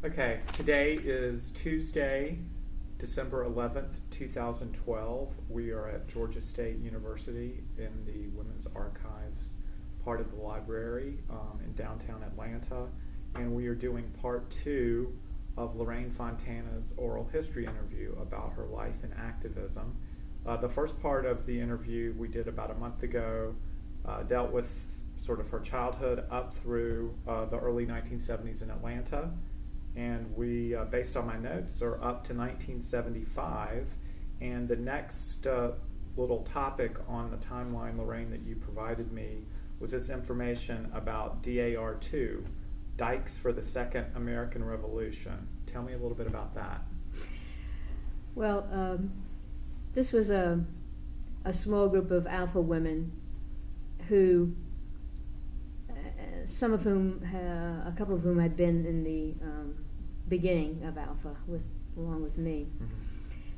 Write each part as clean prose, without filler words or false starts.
Okay, today is Tuesday, December 11th, 2012. We are at Georgia State University in the Women's Archives part of the library in downtown Atlanta, and we are doing part 2 of Lorraine Fontana's oral history interview about her life and activism. The first part of the interview we did about a month ago dealt with sort of her childhood up through the early 1970s in Atlanta. And we, based on my notes, are up to 1975. And the next little topic on the timeline, Lorraine, that you provided me was this information about DAR2, Dykes for the Second American Revolution. Tell me a little bit about that. Well, this was a small group of Alpha women who, some of whom, a couple of whom had been in the beginning of Alpha, along with me,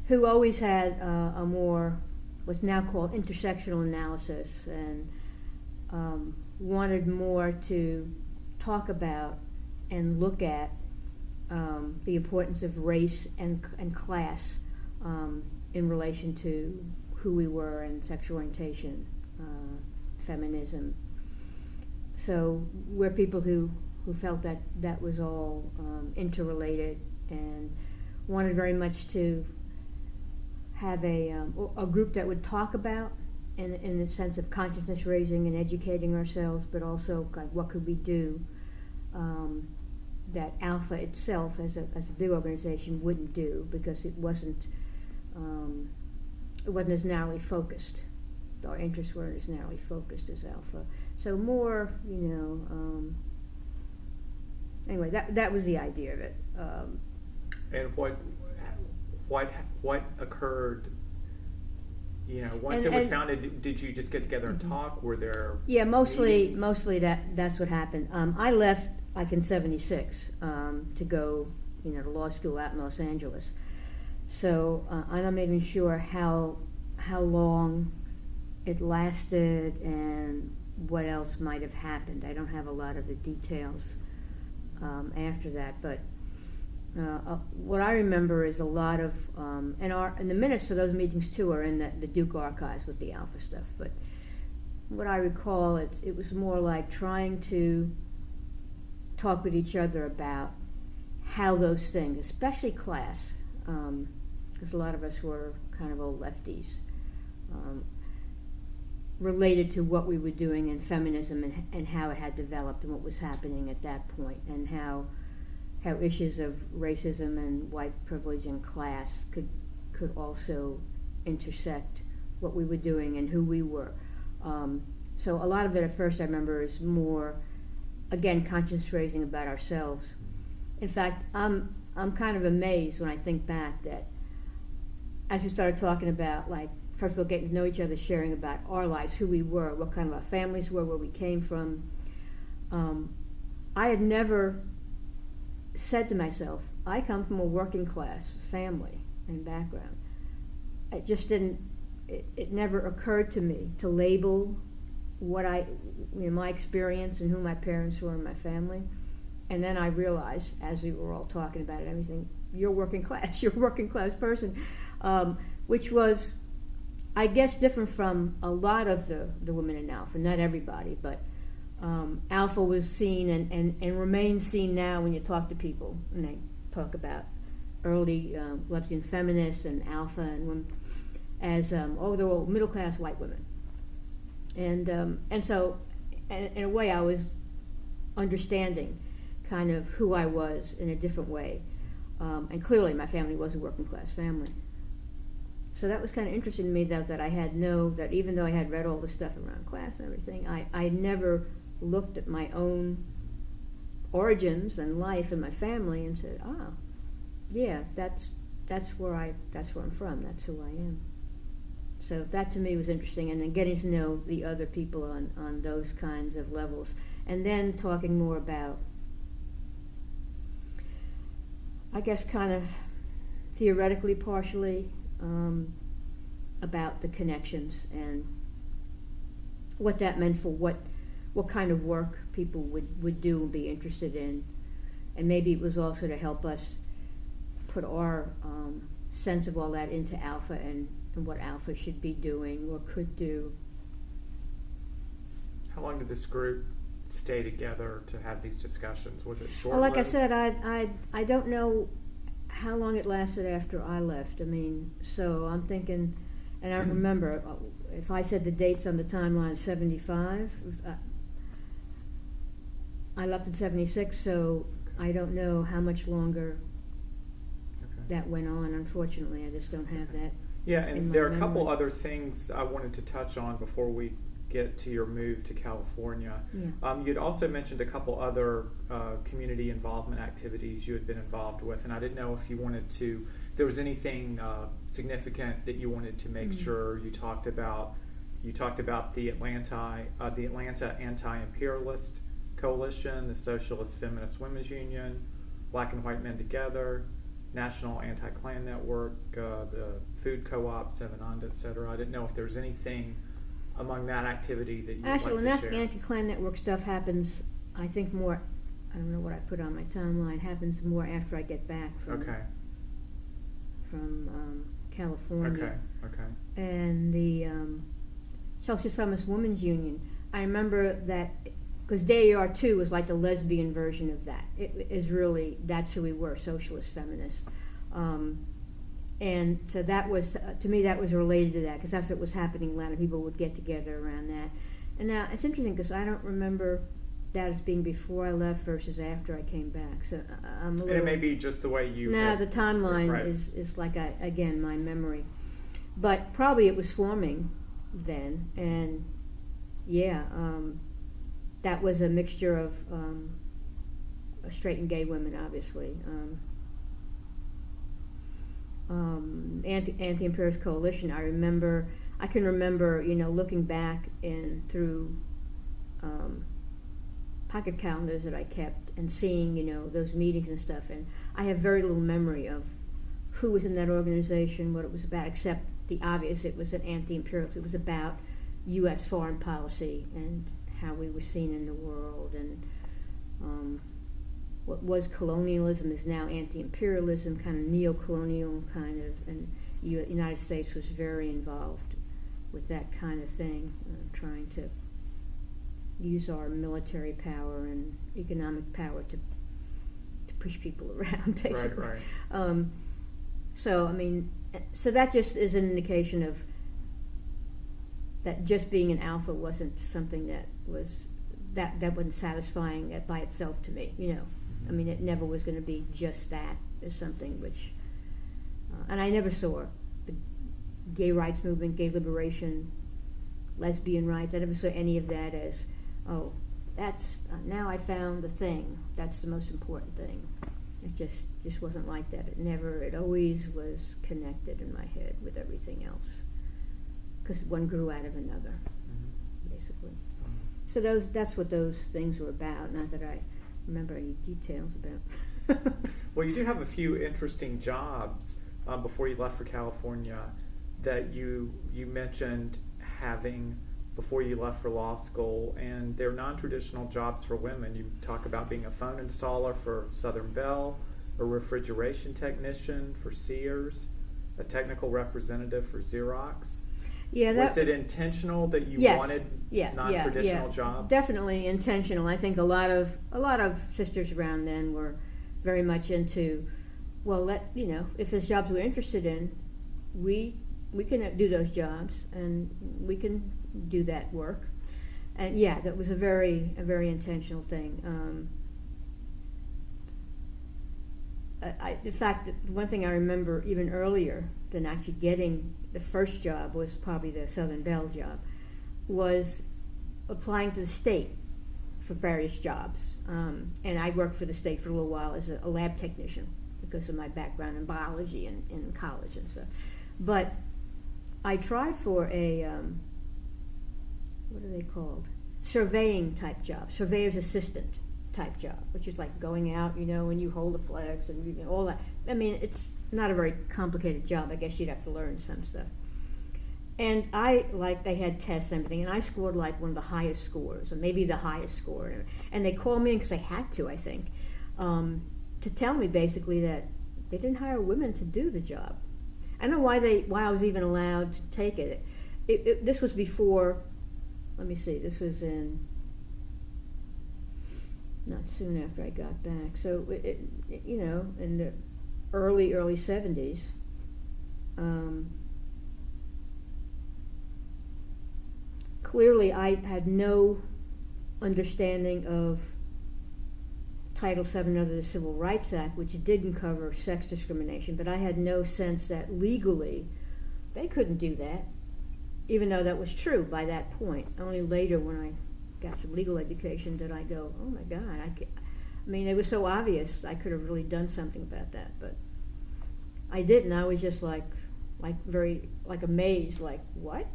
who always had a more, what's now called intersectional analysis, and wanted more to talk about and look at the importance of race and class in relation to who we were and sexual orientation, feminism. So we're people who felt that that was all interrelated and wanted very much to have a group that would talk about in a sense of consciousness raising and educating ourselves, but also like what could we do that Alpha itself as a big organization wouldn't do, because it wasn't as narrowly focused. Our interests weren't as narrowly focused as Alpha. So more, anyway, that was the idea of it. And what occurred? Once it was founded, did you just get together and talk? Were there mostly meetings? That's what happened. I left like in '76 to go to law school out in Los Angeles. So I'm not even sure how long it lasted and what else might have happened. I don't have a lot of the details after that, but what I remember is a lot of and the minutes for those meetings too are in the Duke archives with the Alpha stuff. But what I recall, it was more like trying to talk with each other about how those things, especially class, because a lot of us were kind of old lefties, related to what we were doing in feminism and how it had developed and what was happening at that point, and how issues of racism and white privilege and class could also intersect what we were doing and who we were. So a lot of it at first I remember is more, again, conscious raising about ourselves. In fact, I'm kind of amazed when I think back that as we started talking about, like, first of all, getting to know each other, sharing about our lives, who we were, what kind of our families were, where we came from. I had never said to myself, I come from a working class family and background. It just didn't, it never occurred to me to label what my experience and who my parents were in my family. And then I realized, as we were all talking about it, everything, you're working class, you're a working class person, which was, I guess, different from a lot of the women in Alpha, not everybody, but Alpha was seen and remains seen now when you talk to people, and they talk about early lesbian feminists and Alpha and women as, they're all middle-class white women. And so, in a way, I was understanding kind of who I was in a different way. And clearly my family was a working-class family. So that was kind of interesting to me, that I had that even though I had read all the stuff around class and everything, I never looked at my own origins and life and my family and said, yeah, that's where I'm from, that's who I am. So that to me was interesting, and then getting to know the other people on those kinds of levels, and then talking more about, I guess, kind of theoretically, partially, about the connections and what that meant for what kind of work people would do and be interested in, And maybe it was also to help us put our sense of all that into Alpha and what Alpha should be doing or could do. How long did this group stay together to have these discussions? Was it short? Well, like I said, I don't know how long it lasted after I left. I mean, so I'm thinking, and I remember, if I said the dates on the timeline, 75, I left in 76, so I don't know how much longer that went on. Unfortunately, I just don't have that. Yeah, and there are a couple memory. other things I wanted to touch on before we get to your move to California. Yeah. You'd also mentioned a couple other community involvement activities you had been involved with, and I didn't know if you wanted to, if there was anything significant that you wanted to make sure you talked about. You talked about the Atlanta Anti-Imperialist Coalition, the Socialist Feminist Women's Union, Black and White Men Together, National Anti-Klan Network, the Food Co-op, Seven Onda, etc. I didn't know if there was anything among that activity that you'd Actually, like to share. the Anti-Klan Network stuff happens, I think, more, I don't know what I put on my timeline, happens more after I get back from California. Okay. And the Socialist Feminist Women's Union, I remember that, because DAR 2 was like the lesbian version of that. It is really, that's who we were, socialist feminists. And so that was, to me, that was related to that, because that's what was happening. A lot of people would get together around that. And now, it's interesting, because I don't remember that as being before I left versus after I came back. So I'm a little... And it may be just the way you... No, the timeline right. is like, again, my memory. But probably it was forming then. And, yeah, that was a mixture of straight and gay women, obviously. Anti-Imperialist Coalition, I can remember, looking back through pocket calendars that I kept and seeing, those meetings and stuff, and I have very little memory of who was in that organization, what it was about, except the obvious, it was an anti-imperialist. It was about U.S. foreign policy and how we were seen in the world, and what was colonialism is now anti-imperialism, kind of neo-colonial kind of, and the United States was very involved with that kind of thing, trying to use our military power and economic power to push people around, basically. Right. So that just is an indication of that just being an alpha wasn't something that wasn't satisfying by itself to me, I mean, it never was going to be just that as something which, and I never saw the gay rights movement, gay liberation, lesbian rights. I never saw any of that as, oh, that's, now I found the thing. That's the most important thing. It just wasn't like that. It always was connected in my head with everything else. Because one grew out of another, basically. So that's what those things were about, not that I remember any details about. Well, you do have a few interesting jobs before you left for California that you mentioned having before you left for law school, and they're non-traditional jobs for women. You talk about being a phone installer for Southern Bell, a refrigeration technician for Sears, a technical representative for Xerox. Yeah, was it intentional that you wanted non-traditional jobs? Definitely intentional. I think a lot of sisters around then were very much into, well, if there's jobs we're interested in, we can do those jobs and we can do that work. And yeah, that was a very intentional thing. In fact, one thing I remember even earlier than actually getting the first job was probably the Southern Bell job, was applying to the state for various jobs. And I worked for the state for a little while as a lab technician because of my background in biology and in college and stuff. But I tried for a, what are they called? Surveying type job, surveyor's assistant type job, which is like going out, and you hold the flags and all that. I mean, it's not a very complicated job. I guess you'd have to learn some stuff. And they had tests and everything, and I scored like one of the highest scores, or maybe the highest score. And they called me in because they had to, I think. to tell me basically that they didn't hire women to do the job. I don't know why I was even allowed to take it. This was before, let me see, this was not soon after I got back. So, in the early 70s. Clearly, I had no understanding of Title VII under the Civil Rights Act, which didn't cover sex discrimination, but I had no sense that legally they couldn't do that, even though that was true by that point. Only later, when I got some legal education, did I go, oh my God, I mean, it was so obvious I could have really done something about that, but I didn't. I was just very amazed, like, what?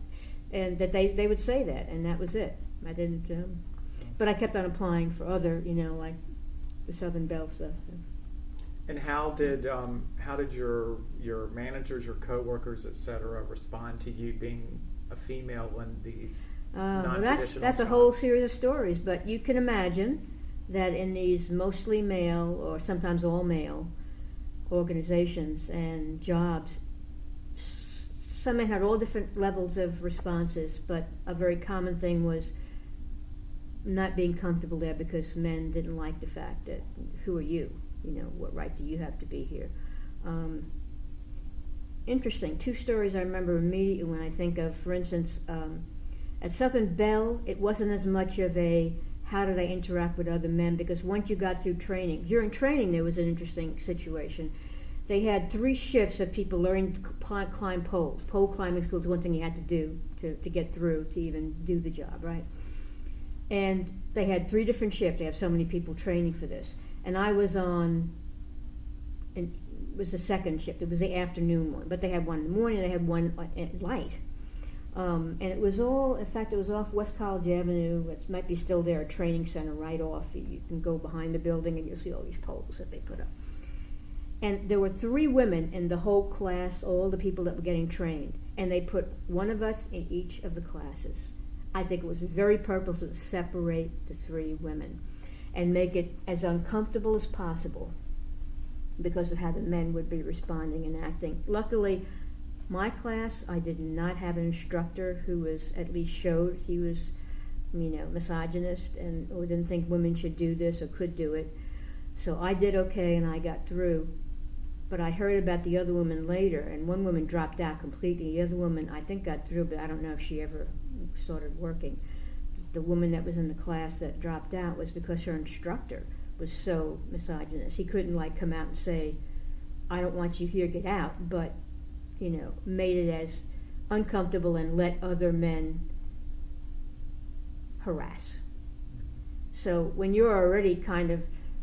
And that they would say that, and that was it. I didn't, but I kept on applying for other, like the Southern Belle stuff. And how did your managers, your coworkers, et cetera, respond to you being a female in these non-traditional that's a whole series of stories, but you can imagine that in these mostly male or sometimes all male organizations and jobs, some men had all different levels of responses, but a very common thing was not being comfortable there because men didn't like the fact that, who are you? What right do you have to be here? Interesting. Two stories I remember immediately when I think of, for instance, at Southern Belle, it wasn't as much of a how did I interact with other men, because once you got through training, during training there was an interesting situation. They had 3 shifts of people learning to climb poles. Pole climbing school is one thing you had to do to get through, to even do the job, right? And they had 3 different shifts. They have so many people training for this. And I was on, and it was the second shift. It was the afternoon one. But they had one in the morning, they had one at night. And it was all, in fact, it was off West College Avenue. It might be still there, a training center right off. You can go behind the building and you'll see all these poles that they put up. And there were 3 women in the whole class, all the people that were getting trained. And they put one of us in each of the classes. I think it was very purposeful to separate the 3 women and make it as uncomfortable as possible because of how the men would be responding and acting. Luckily, my class, I did not have an instructor who was, at least showed he was, misogynist or didn't think women should do this or could do it. So I did okay and I got through. But I heard about the other woman later, and one woman dropped out completely. The other woman, I think, got through, but I don't know if she ever started working. The woman that was in the class that dropped out was because her instructor was so misogynist. He couldn't, come out and say, I don't want you here, get out, but, made it as uncomfortable and let other men harass. So when you're already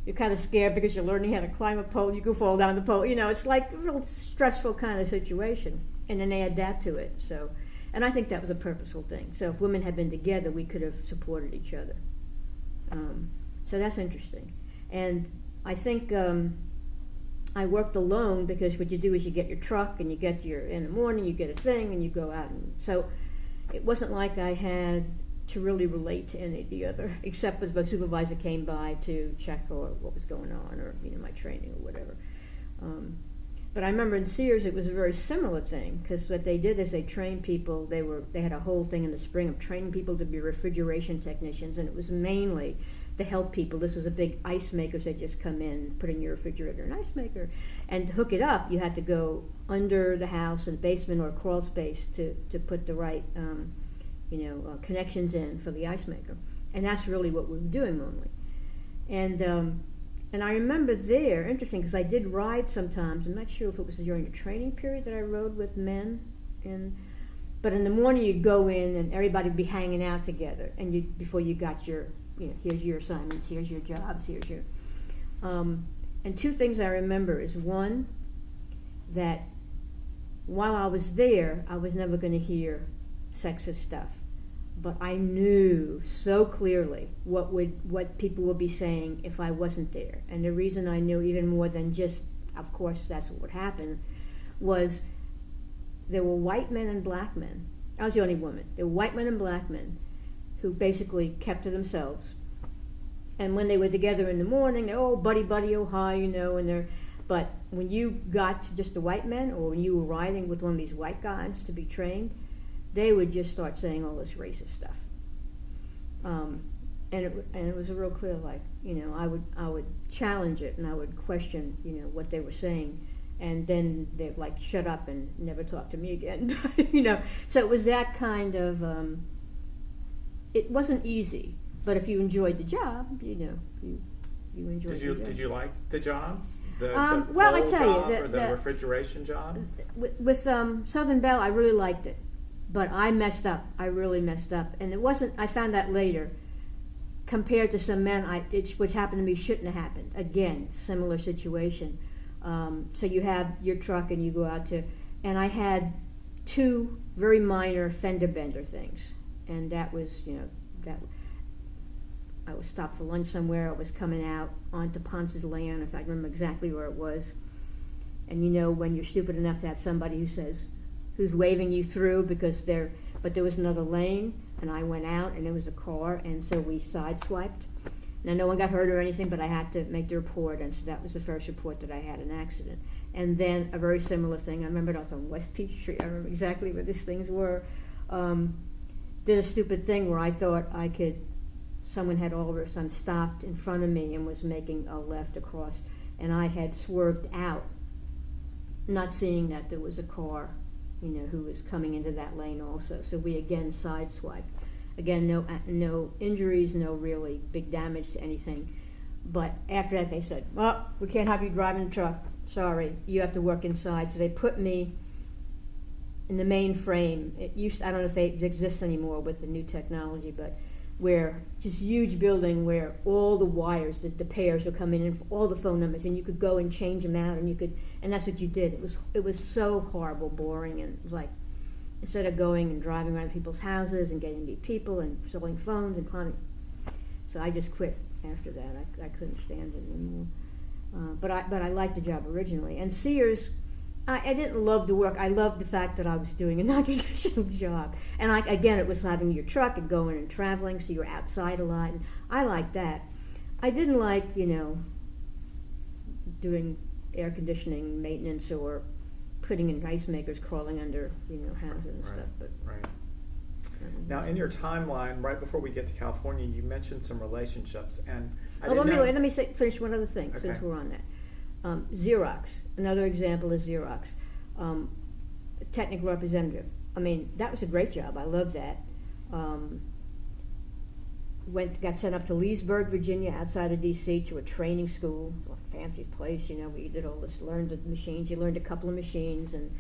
you're kind of scared because you're learning how to climb a pole, you can fall down the pole. It's like a real stressful kind of situation. And then they add that to it. So, and I think that was a purposeful thing. So if women had been together, we could have supported each other. So that's interesting. And I think I worked alone because what you do is you get your truck and you get in the morning, you get a thing and you go out. And so it wasn't like I had to really relate to any of the other, except as my supervisor came by to check what was going on or my training or whatever. But I remember in Sears it was a very similar thing, because what they did is they trained people. They had a whole thing in the spring of training people to be refrigeration technicians, and it was mainly to help people. This was a big ice maker that just come in, put in your refrigerator an ice maker, and to hook it up you had to go under the house in the basement or crawl space to put the right connections in for the ice maker. And that's really what we were doing normally. And I remember there, interesting, because I did ride sometimes. I'm not sure if it was during a training period that I rode with men. But in the morning you'd go in and everybody would be hanging out together. And before you got your, here's your assignments, here's your jobs, here's your... and 2 things I remember is, one, that while I was there, I was never going to hear sexist stuff. But I knew so clearly what people would be saying if I wasn't there. And the reason I knew even more than just, of course, that's what would happen, was there were white men and black men. I was the only woman. There were white men and black men who basically kept to themselves. And when they were together in the morning, they're, oh, buddy, buddy, oh, hi, but when you got to just the white men, or when you were riding with one of these white guys to be trained, they would just start saying all this racist stuff. And it was a real clear, like, I would challenge it, and I would question, what they were saying, and then they'd like shut up and never talk to me again. So it was that kind of. It wasn't easy, but if you enjoyed the job, you enjoyed. Did you like the jobs? The well, I bowl tell job, you, or the refrigeration job. With Southern Belle, I really liked it, but I messed up. I really messed up, and it wasn't. I found that later. Compared to some men, which happened to me shouldn't have happened. Again, similar situation. So you have your truck and you go out to, and I had 2 very minor fender bender things, and that was, that I was stopped for lunch somewhere. I was coming out onto Ponce de Leon, if I remember exactly where it was. And when you're stupid enough to have somebody who's waving you through but there was another lane, and I went out, and there was a car, and so we sideswiped. Now, no one got hurt or anything, but I had to make the report, and so that was the first report that I had an accident. And then a very similar thing, I remember it was on West Peachtree, I remember exactly where these things were, did a stupid thing where I thought someone had all of a sudden stopped in front of me and was making a left across, and I had swerved out, not seeing that there was a car who was coming into that lane also. So we again sideswiped. Again, no injuries, no really big damage to anything. But after that, they said, well, we can't have you driving the truck. Sorry, you have to work inside. So they put me in the main frame. I don't know if it exists anymore with the new technology, but where just huge building where all the wires, the pairs will come in and all the phone numbers, and you could go and change them out, and that's what you did. It was so horrible, boring, and it was like, instead of going and driving around people's houses and getting to meet people and selling phones and climbing. So I just quit after that. I couldn't stand it anymore. But I liked the job originally. And Sears, I didn't love the work. I loved the fact that I was doing a non-traditional job. And again, it was having your truck and going and traveling, so you're outside a lot. And I liked that. I didn't like, doing air conditioning maintenance or putting in ice makers crawling under, houses and stuff. But right. Now, in your timeline, right before we get to California, you mentioned some relationships, and let me finish one other thing, okay, since we're on that. Xerox, another example is Xerox, technical representative. I mean, that was a great job. I loved that. Got sent up to Leesburg, Virginia, outside of D.C., to a training school, a fancy place. Where you did all this, learned the machines. You learned a couple of machines, and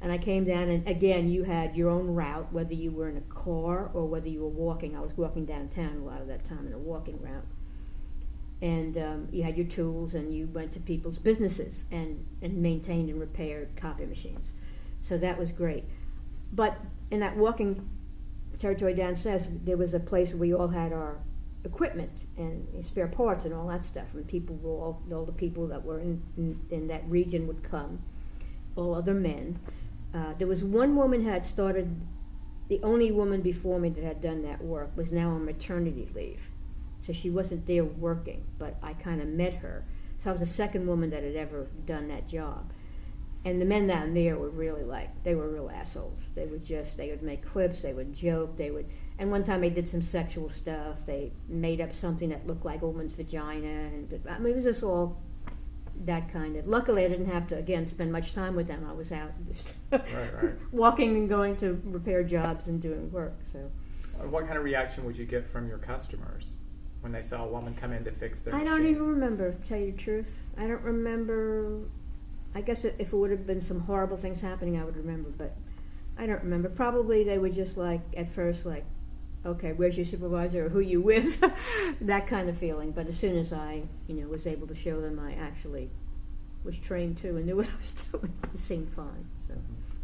I came down, and again, you had your own route, whether you were in a car or whether you were walking. I was walking downtown a lot of that time in a walking route. And you had your tools, and you went to people's businesses and maintained and repaired copy machines. So that was great. But in that walking territory downstairs, there was a place where we all had our equipment and spare parts and all that stuff. And people were all the people that were in that region would come, all other men. There was one woman who had started, the only woman before me that had done that work was now on maternity leave. So she wasn't there working, but I kind of met her. So I was the second woman that had ever done that job. And the men down there were really they were real assholes. They would make quips, they would joke, and one time they did some sexual stuff. They made up something that looked like a woman's vagina, and it was just all that kind of. Luckily, I didn't have to, again, spend much time with them. I was out just right. walking and going to repair jobs and doing work. So, what kind of reaction would you get from your customers when they saw a woman come in to fix their machine? I don't even remember, to tell you the truth. I don't remember. I guess if it would have been some horrible things happening, I would remember, but I don't remember. Probably they were just at first okay, where's your supervisor, or who you with? That kind of feeling. But as soon as I, was able to show them I actually was trained too and knew what I was doing, it seemed fine. So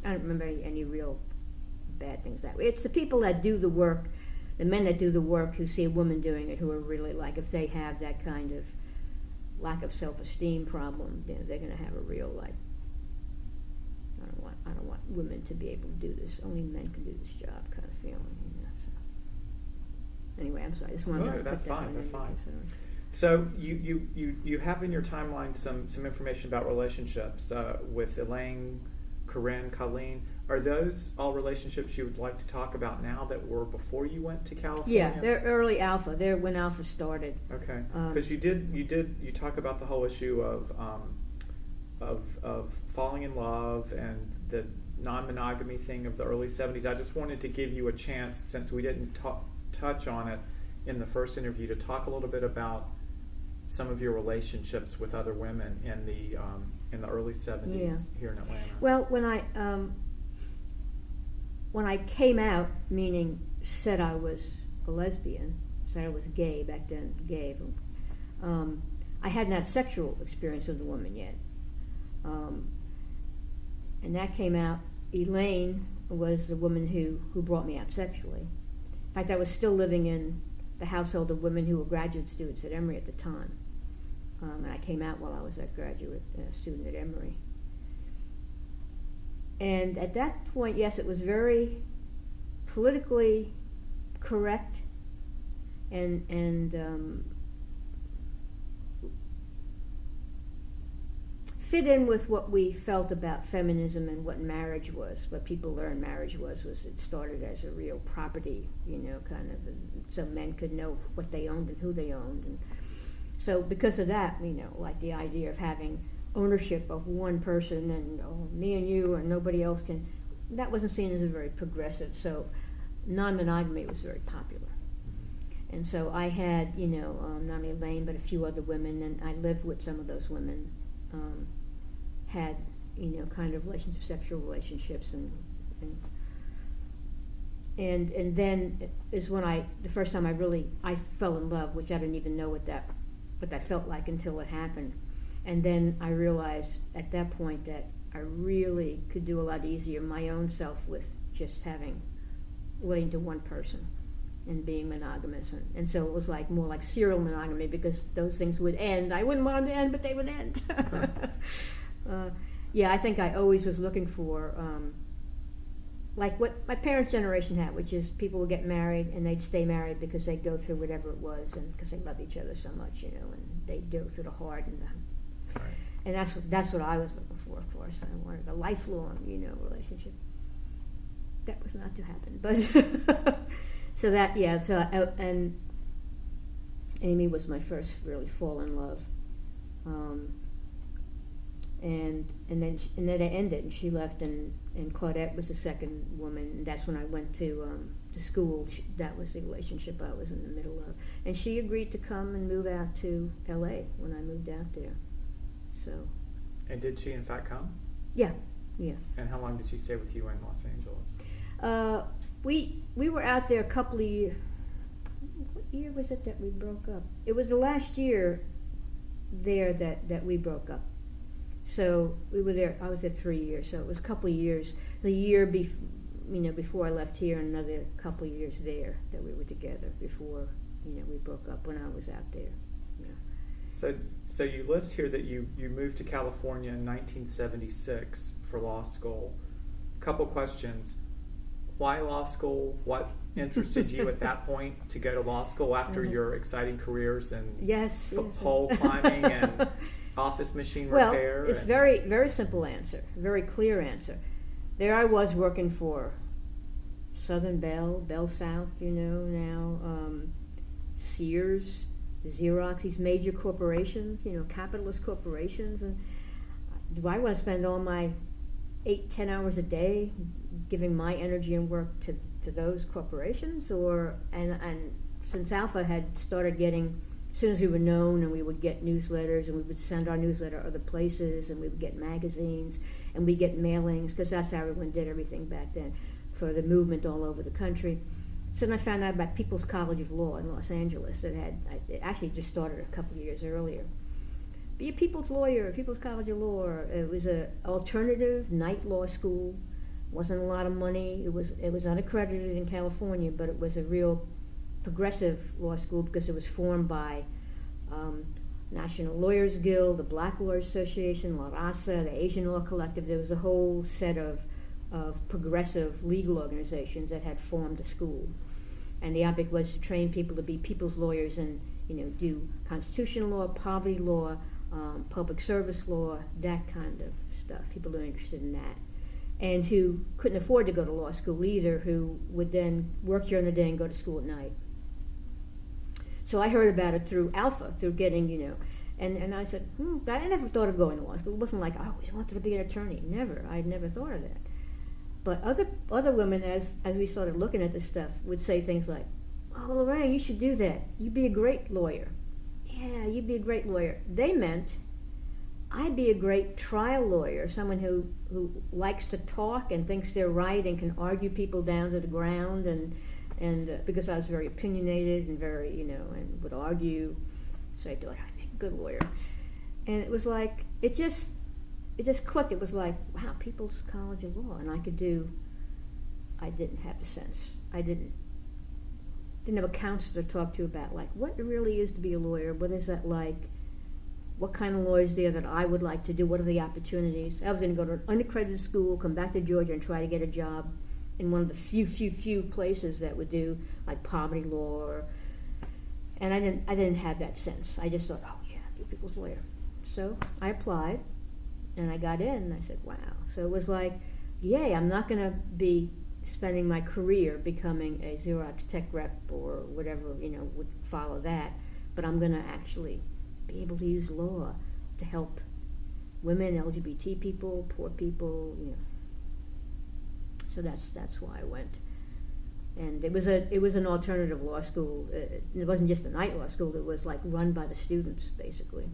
I don't remember any real bad things that way. It's the people that do the work, the men that do the work, who see a woman doing it, who are really if they have that kind of lack of self-esteem problem, they're going to have a real I don't want women to be able to do this. Only men can do this job kind of feeling. So. Anyway, I'm sorry. I just wanted to that's fine. That's fine. So you have in your timeline some information about relationships with Elaine, Corinne, Colleen. Are those all relationships you would like to talk about now that were before you went to California? Yeah, they're early alpha. They're when alpha started. Okay, because you talk about the whole issue of falling in love and the non-monogamy thing of the early 70s. I just wanted to give you a chance, since we didn't touch on it in the first interview, to talk a little bit about some of your relationships with other women in the early 70s here in Atlanta. Well, when I came out, meaning said I was a lesbian, said I was gay back then, gay. I hadn't had sexual experience with a woman yet, and that came out. Elaine was the woman who brought me out sexually. In fact, I was still living in the household of women who were graduate students at Emory at the time. And I came out while I was a graduate student at Emory. And at that point, yes, it was very politically correct and fit in with what we felt about feminism and what marriage was. What people learned marriage was it started as a real property, kind of, and so men could know what they owned and who they owned. And so because of that, like the idea of having ownership of one person and me and you and nobody else can, that wasn't seen as a very progressive. So non-monogamy was very popular. And so I had, not only Elaine, but a few other women, and I lived with some of those women, had, kind of relationships, sexual relationships, and then is when the first time I fell in love, which I didn't even know what that felt like until it happened. And then I realized at that point that I really could do a lot easier my own self with just relating to one person and being monogamous. And so it was more like serial monogamy, because those things would end. I wouldn't want them to end, but they would end. I think I always was looking for, like what my parents' generation had, which is people would get married and they'd stay married because they'd go through whatever it was, and because they loved each other so much, and they'd go through the hard and the... Right. And that's what I was looking for, of course. I wanted a lifelong, relationship. That was not to happen, but and Amy was my first really fall in love, and then it ended, and she left, and Claudette was the second woman, and that's when I went to school. That was the relationship I was in the middle of, and she agreed to come and move out to L.A. when I moved out there. So. And did she in fact come? Yeah. And how long did she stay with you in Los Angeles? We were out there a couple of years. What year was it that we broke up? It was the last year there that we broke up. So we were there. I was there 3 years, so it was a couple of years. It was a year before I left here, and another couple of years there that we were together before we broke up when I was out there. So you list here that you moved to California in 1976 for law school. Couple questions. Why law school? What interested you at that point to go to law school after your exciting careers in pole climbing and office machine repair? Well, it's very, very simple answer, very clear answer. There I was working for Southern Bell South, now, Sears, Xerox, these major corporations, capitalist corporations. And do I want to spend all my 8-10 hours a day giving my energy and work to those corporations? And since Alpha had started getting, as soon as we were known, and we would get newsletters, and we would send our newsletter other places, and we would get magazines, and we'd get mailings, because that's how everyone did everything back then for the movement all over the country. So then I found out about People's College of Law in Los Angeles it actually just started a couple of years earlier. Be a people's lawyer, People's College of Law. It was an alternative night law school. Wasn't a lot of money. It was unaccredited in California, but it was a real progressive law school because it was formed by National Lawyers Guild, the Black Lawyers Association, La Raza, the Asian Law Collective. There was a whole set of progressive legal organizations that had formed a school. And the object was to train people to be people's lawyers in do constitutional law, poverty law, public service law, that kind of stuff. People who are interested in that, and who couldn't afford to go to law school either, who would then work during the day and go to school at night. So I heard about it through Alpha, through getting, and I said, I never thought of going to law school. It wasn't like I always wanted to be an attorney. Never. I'd never thought of that. But other women, as we started looking at this stuff, would say things like, "Oh, Lorraine, you should do that. You'd be a great lawyer." Yeah, you'd be a great lawyer. They meant I'd be a great trial lawyer, someone who likes to talk and thinks they're right and can argue people down to the ground, and because I was very opinionated and very, and would argue, so I thought I'd make a good lawyer. And it was like, it just clicked. It was like, wow, People's College of Law, and I didn't have a sense. I didn't have a counselor to talk to about, like, what it really is to be a lawyer. What is that like? What kind of law is there that I would like to do? What are the opportunities? I was going to go to an unaccredited school, come back to Georgia, and try to get a job in one of the few places that would do like poverty law, and I didn't have that sense. I just thought, oh yeah, be a people's lawyer. So I applied, and I got in, and I said, wow. So it was like, yay, I'm not going to be spending my career becoming a Xerox tech rep or whatever, would follow that, but I'm going to actually be able to use law to help women, LGBT people, poor people, So that's why I went. And it was an alternative law school. It wasn't just a night law school. It was like run by the students, basically.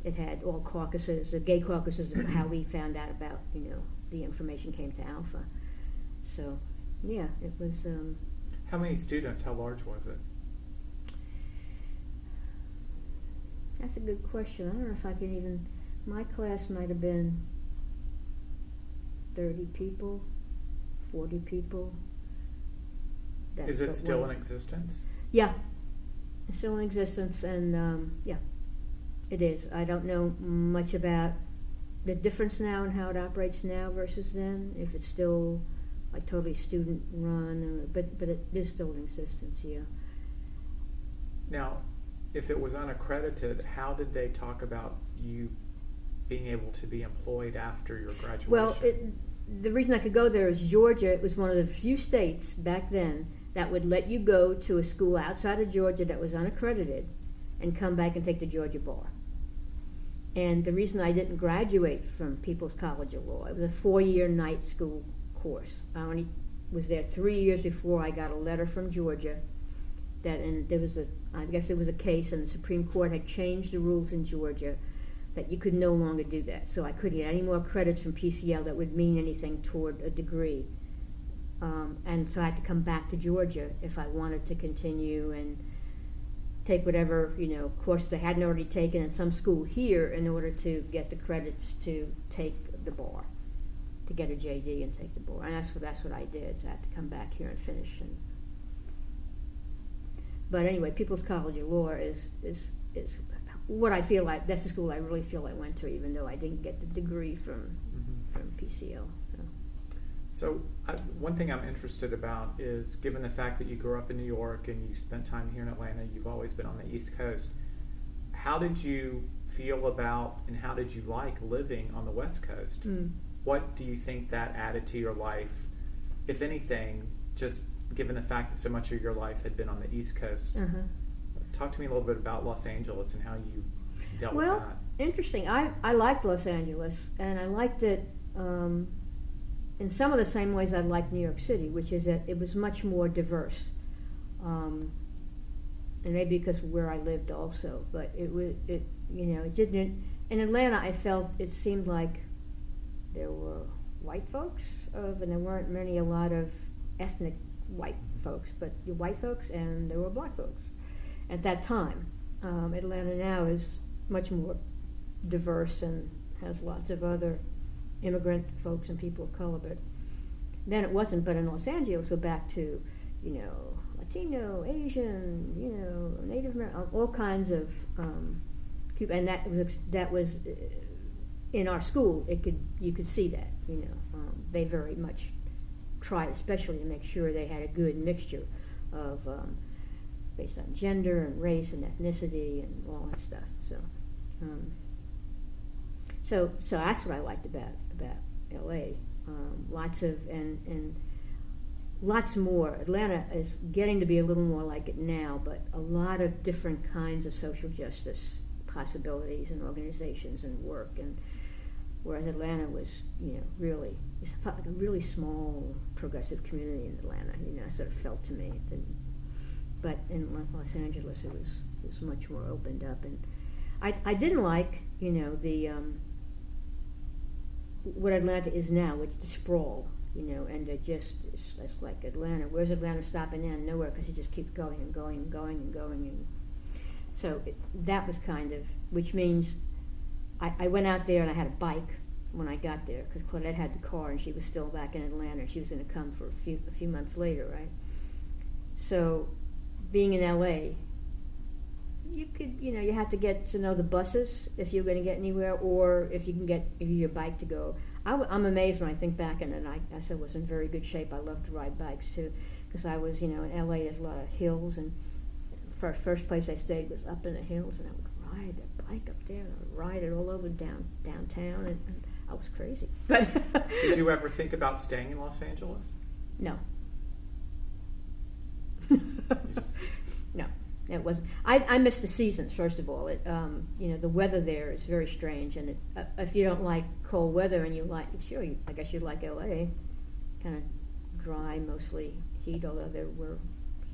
It had all caucuses, the gay caucuses, and how we found out about, the information came to Alpha. So, yeah, it was. How many students? How large was it? That's a good question. I don't know if I can even. My class might have been 30 people, 40 people. Is it still in existence? Yeah, it's still in existence, and yeah, it is. I don't know much about the difference now and how it operates now versus then. If it's still like totally student run, but it is still in existence. Yeah. Now, if it was unaccredited, how did they talk about you being able to be employed after your graduation? Well, the reason I could go there is Georgia. It was one of the few states back then that would let you go to a school outside of Georgia that was unaccredited and come back and take the Georgia bar. And the reason I didn't graduate from People's College of Law, it was a 4-year night school course. I only was there 3 years before I got a letter from Georgia and there was I guess it was a case, and the Supreme Court had changed the rules in Georgia that you could no longer do that. So I couldn't get any more credits from PCL that would mean anything toward a degree. And so I had to come back to Georgia if I wanted to continue and take whatever, courses I hadn't already taken at some school here in order to get the credits to take the bar, to get a JD and take the bar. And that's what I did. So I had to come back here and finish. But anyway, People's College of Law is what I feel like. That's the school I really feel I went to, even though I didn't get the degree from PCL. So one thing I'm interested about is, given the fact that you grew up in New York and you spent time here in Atlanta, you've always been on the East Coast. How did you feel about and how did you like living on the West Coast? What do you think that added to your life, if anything, just given the fact that so much of your life had been on the East Coast? Talk to me a little bit about Los Angeles and how you dealt with that. Well, interesting. I liked Los Angeles, and I liked it in some of the same ways I liked New York City, which is that it was much more diverse. And maybe because of where I lived also, but it didn't. In Atlanta, I felt it seemed like there were white folks and there weren't a lot of ethnic white folks, but white folks, and there were black folks at that time. Atlanta now is much more diverse and has lots of other immigrant folks and people of color, but then it wasn't. But in Los Angeles, we're back to, Latino, Asian, Native American, all kinds of people, and that was in our school. You could see that, they very much tried, especially to make sure they had a good mixture of based on gender and race and ethnicity and all that stuff. So that's what I liked about LA. Lots of and lots more. Atlanta is getting to be a little more like it now, but a lot of different kinds of social justice possibilities and organizations and work. And whereas Atlanta was, really, it felt like a really small progressive community in Atlanta. It sort of felt to me. But in Los Angeles, it was much more opened up. And I didn't like, the what Atlanta is now, which is the sprawl. And it's like Atlanta. Where's Atlanta stopping in? Nowhere, because it just keeps going and going and going and going. And so that was kind of, which means I went out there and I had a bike when I got there, because Claudette had the car and she was still back in Atlanta and she was going to come for a few months later, right? So being in LA, you could, you have to get to know the buses if you're going to get anywhere, or if you can get your bike to go. I'm amazed when I think back, and I still was in very good shape. I love to ride bikes too, because I was, in LA there's a lot of hills, and first place I stayed was up in the hills, and I would ride a bike up there, and I would ride it all over downtown, and I was crazy. But did you ever think about staying in Los Angeles? No. Just... No. It wasn't. I missed the seasons. First of all, the weather there is very strange, and if you don't like cold weather and you like, I guess you like LA, kind of dry, mostly heat, although there were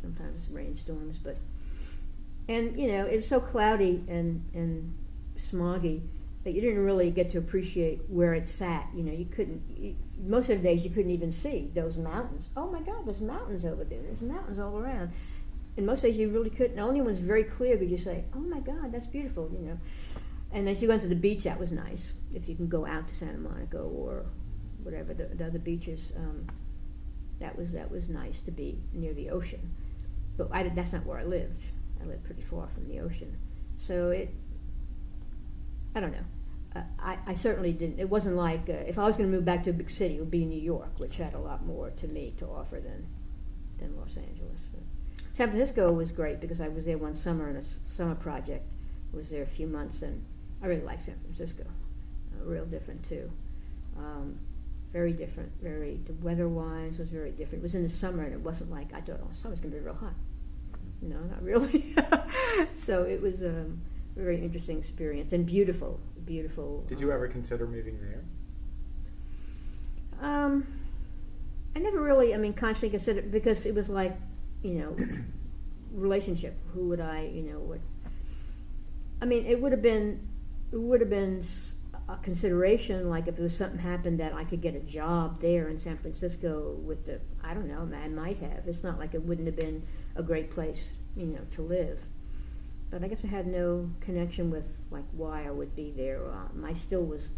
sometimes rainstorms. And it was so cloudy and smoggy that you didn't really get to appreciate where it sat. You couldn't. Most of the days you couldn't even see those mountains. Oh my God, there's mountains over there. There's mountains all around. And most days you really couldn't. The only one's very clear, could you say, "Oh my God, that's beautiful," And as you went to the beach, that was nice. If you can go out to Santa Monica or whatever the other beaches, that was nice to be near the ocean. But that's not where I lived. I lived pretty far from the ocean, so I don't know. I certainly didn't. It wasn't like if I was going to move back to a big city, it would be New York, which had a lot more to me to offer than Los Angeles. But San Francisco was great because I was there one summer in a summer project. I was there a few months, and I really liked San Francisco. Real different too. Very different. The weather-wise was very different. It was in the summer, and it wasn't like I thought, summer's going to be real hot. No, not really. So it was a very interesting experience and beautiful. Did you ever consider moving there? I never really, consciously considered, because it was like, relationship. Who would I, what? It would have been a consideration, like if there was something happened that I could get a job there in San Francisco I don't know, I might have. It's not like it wouldn't have been a great place, to live. But I guess I had no connection with like why I would be there. I still was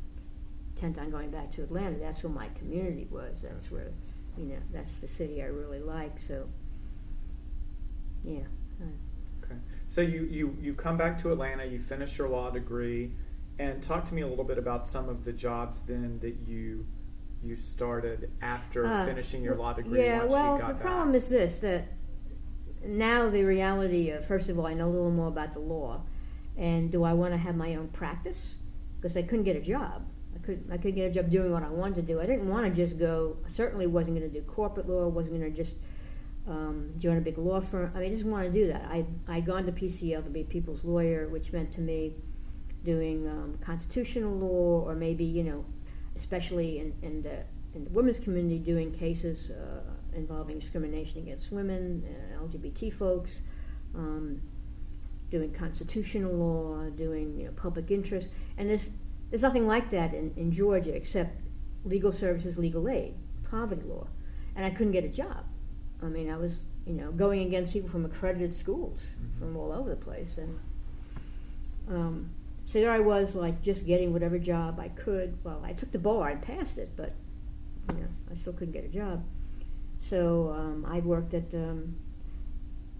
intent on going back to Atlanta. That's where my community was. That's where, that's the city I really like. So, yeah. Okay. So you come back to Atlanta. You finish your law degree, and talk to me a little bit about some of the jobs then that you started after finishing your law degree. Yeah. Once Well, you got the back. problem is this: that now the reality of, first of all, I know a little more about the law, and do I want to have my own practice? Because I couldn't get a job. I couldn't get a job doing what I wanted to do. I didn't want to just go. I certainly wasn't going to do corporate law. Wasn't going to just join a big law firm. I didn't want to do that. I'd gone to PCL to be a people's lawyer, which meant to me doing constitutional law, or maybe, especially in the women's community, doing cases involving discrimination against women, LGBT folks, doing constitutional law, doing public interest. And there's nothing like that in Georgia except legal services, legal aid, poverty law. And I couldn't get a job. I was, going against people from accredited schools from all over the place. And so there I was, like, just getting whatever job I could. Well, I took the bar, I passed it, but, I still couldn't get a job. So I worked at,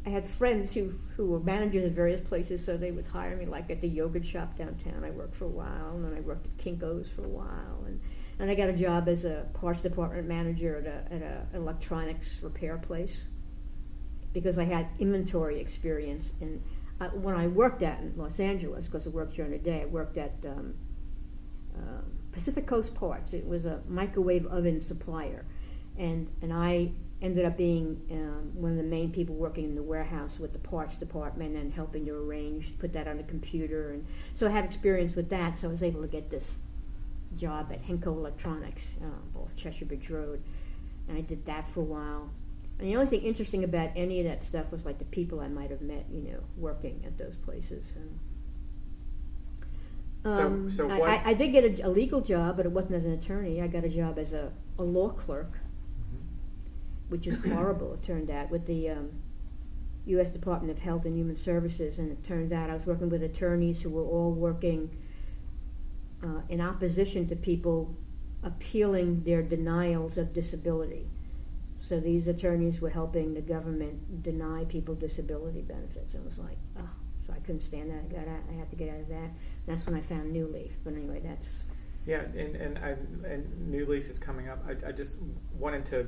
I had friends who were managers at various places, so they would hire me, like at the yogurt shop downtown. I worked for a while, and then I worked at Kinko's for a while, and I got a job as a parts department manager at a electronics repair place. because I had inventory experience. And when I worked in Los Angeles, because I worked during the day, I worked at Pacific Coast Parts. It was a microwave oven supplier, and I ended up being one of the main people working in the warehouse with the parts department and helping to arrange, put that on the computer. And so I had experience with that, so I was able to get this job at Henco Electronics off Cheshire Bridge Road, and I did that for a while. And the only thing interesting about any of that stuff was like the people I might have met, working at those places. And, so what? I did get a legal job, but it wasn't as an attorney. I got a job as a law clerk, which is horrible, it turned out, with the U.S. Department of Health and Human Services. And it turns out I was working with attorneys who were all working in opposition to people appealing their denials of disability. So these attorneys were helping the government deny people disability benefits. And it was like, so I couldn't stand that. I had to get out of that. And that's when I found New Leaf. But anyway, that's... Yeah, and New Leaf is coming up. I just wanted to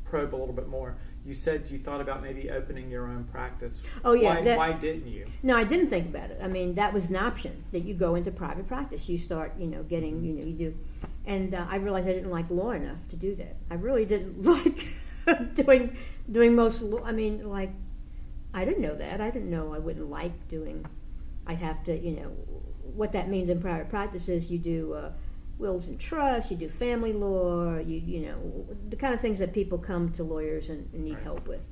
probe a little bit more. You said you thought about maybe opening your own practice. Oh, yeah. Why didn't you? No, I didn't think about it. I mean, that was an option, that you go into private practice. You start, getting, you do. And I realized I didn't like law enough to do that. I really didn't like doing most law. I mean, like, I didn't know that. I didn't know I wouldn't like doing. I'd have to, what that means in private practice is you do wills and trusts, you do family law, you know, the kind of things that people come to lawyers and need right. help with.